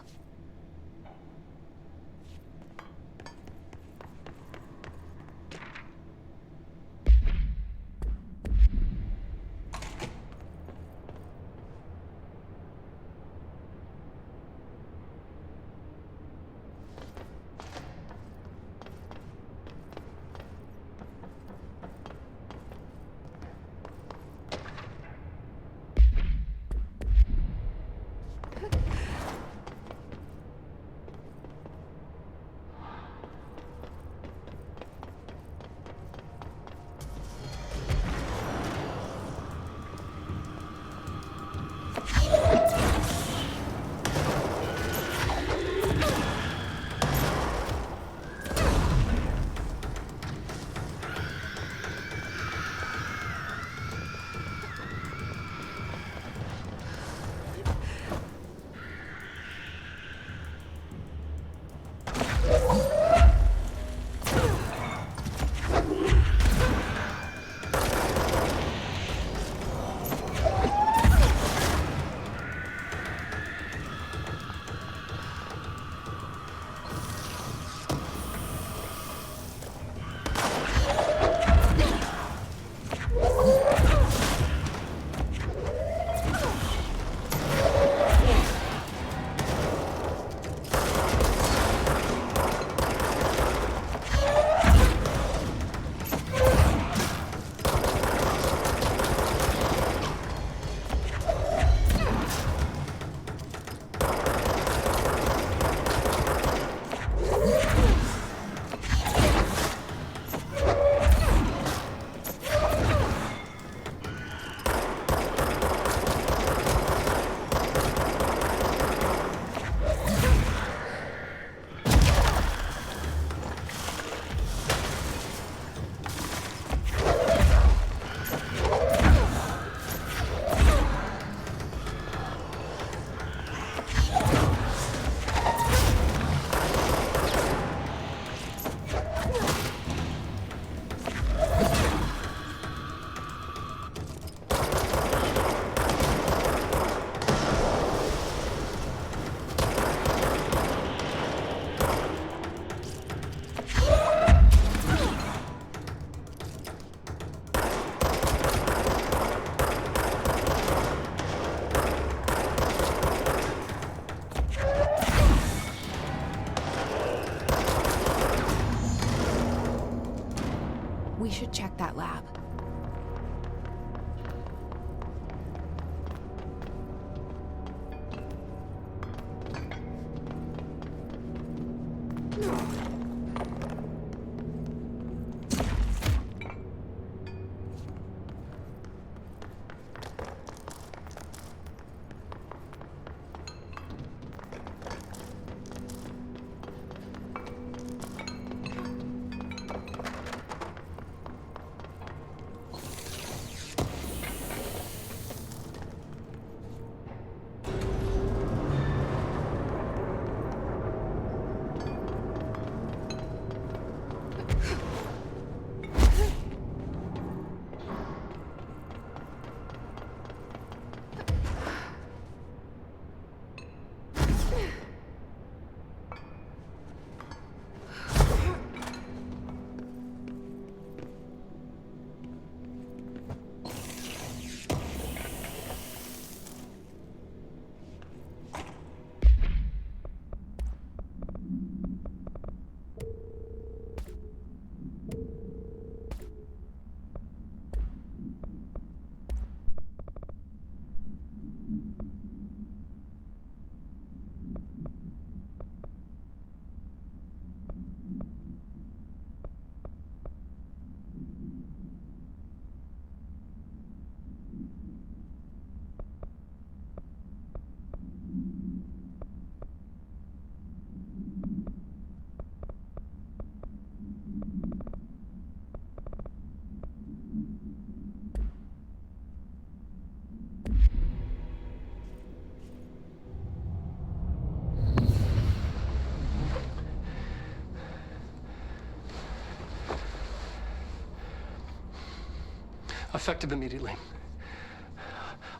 Effective immediately.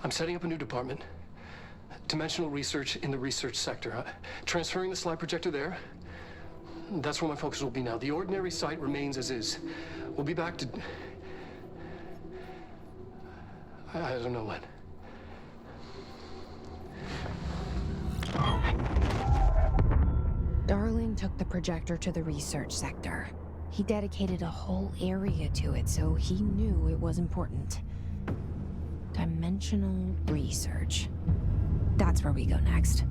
I'm setting up a new department. Dimensional research in the research sector. Transferring the slide projector there. That's where my focus will be now. The ordinary site remains as is. We'll be back to... I don't know when. Darling took the projector to the research sector. He dedicated a whole area to it, so he knew it was important. Dimensional research. That's where we go next.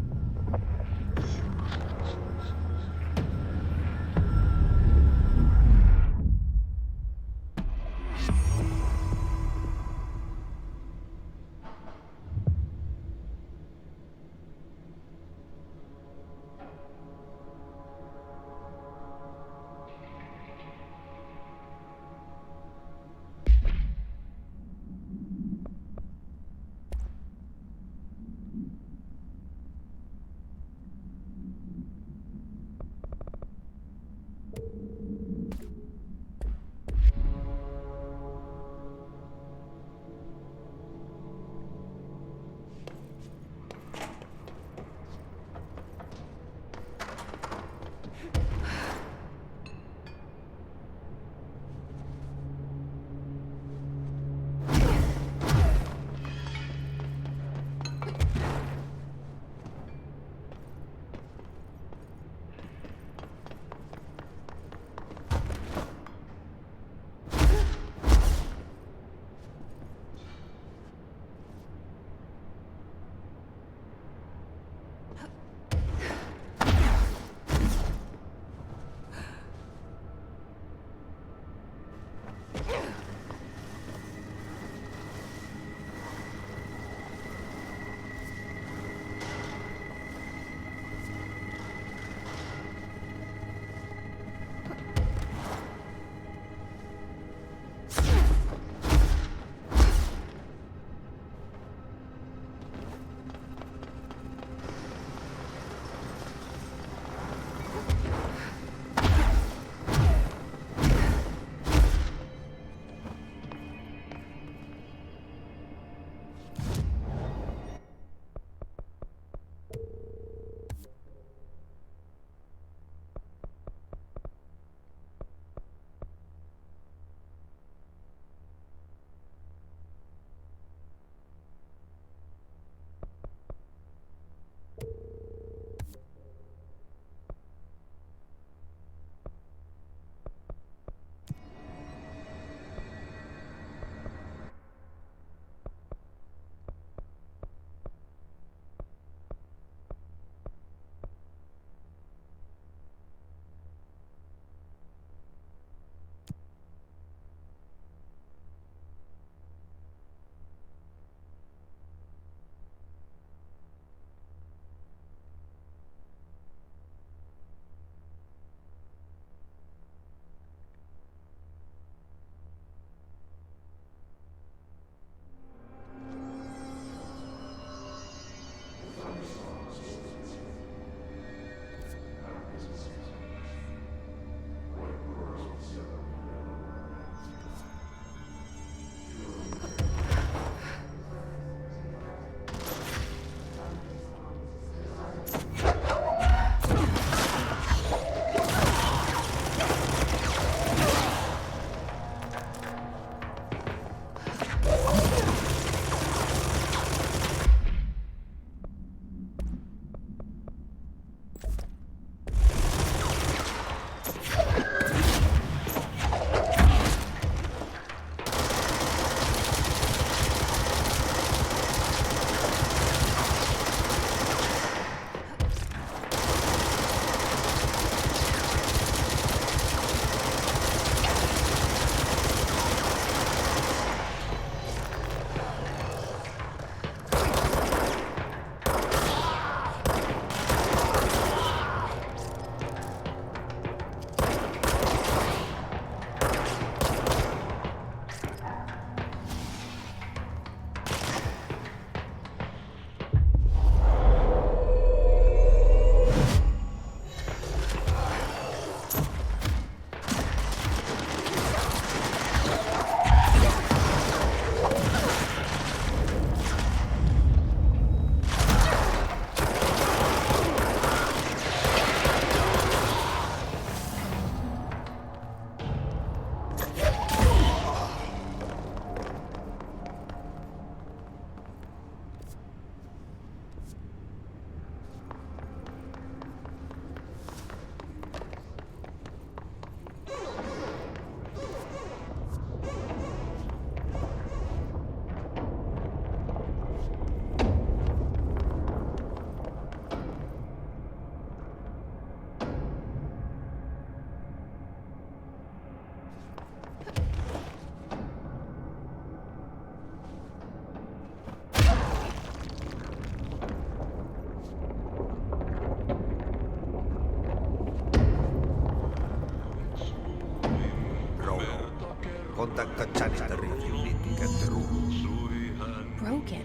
Broken.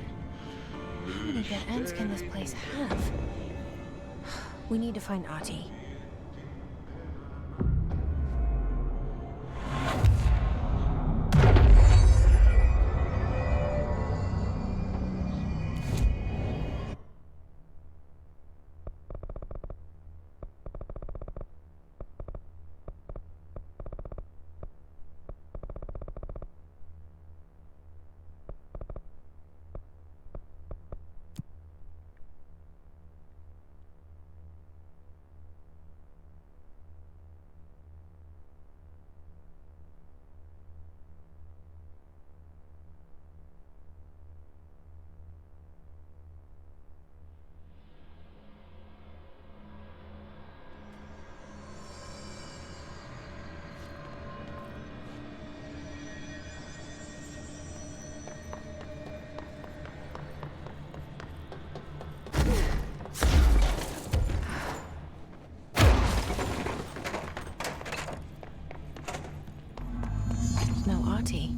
How many dead ends can this place have? We need to find Ati. No Ati.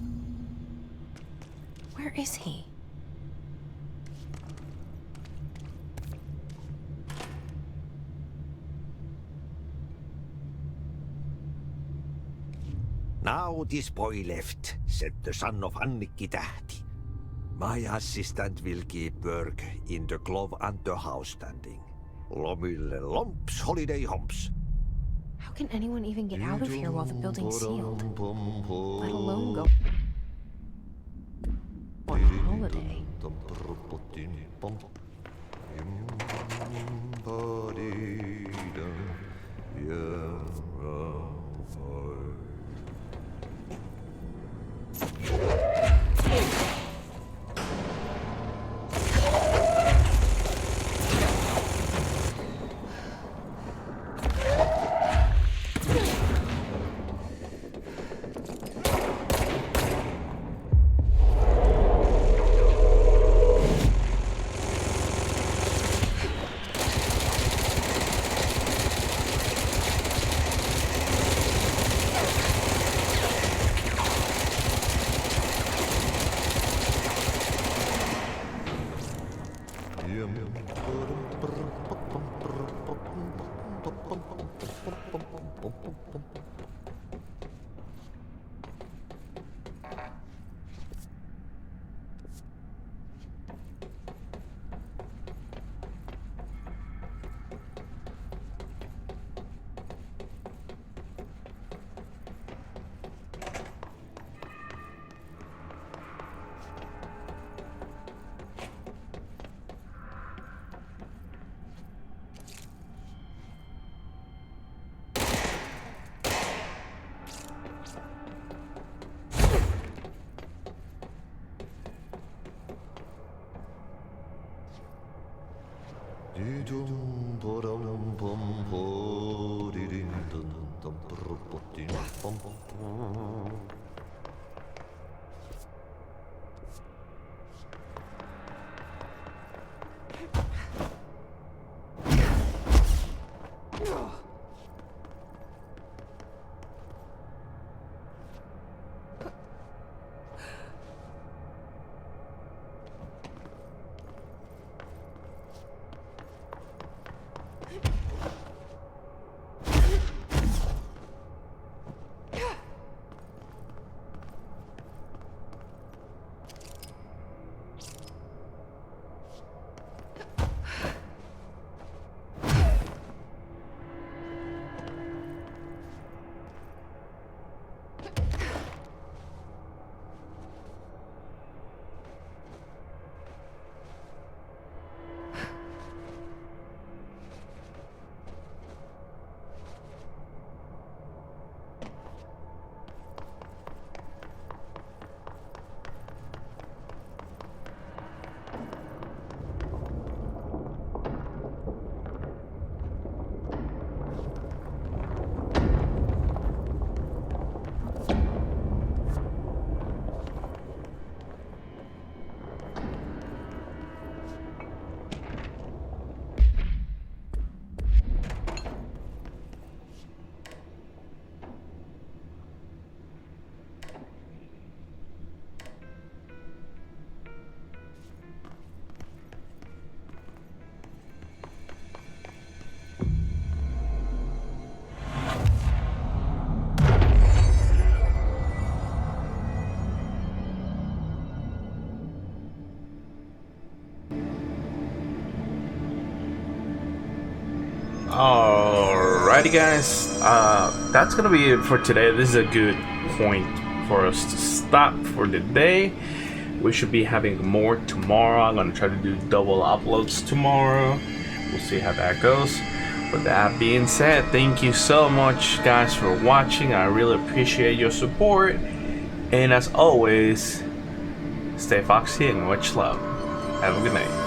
Where is he? Now this boy left, said the son of Annikki Tähti. My assistant will keep work in the glove and the house standing. Lomille lomps, holiday humps. How can anyone even get out of here while the building's sealed? Let alone go on a holiday. Alrighty guys, that's gonna be it for today. This is a good point for us to stop for the day. We should be having more tomorrow. I'm gonna try to do double uploads tomorrow. We'll see how that goes. With that being said, thank you so much guys for watching. I really appreciate your support, and as always, stay foxy and much love. Have a good night.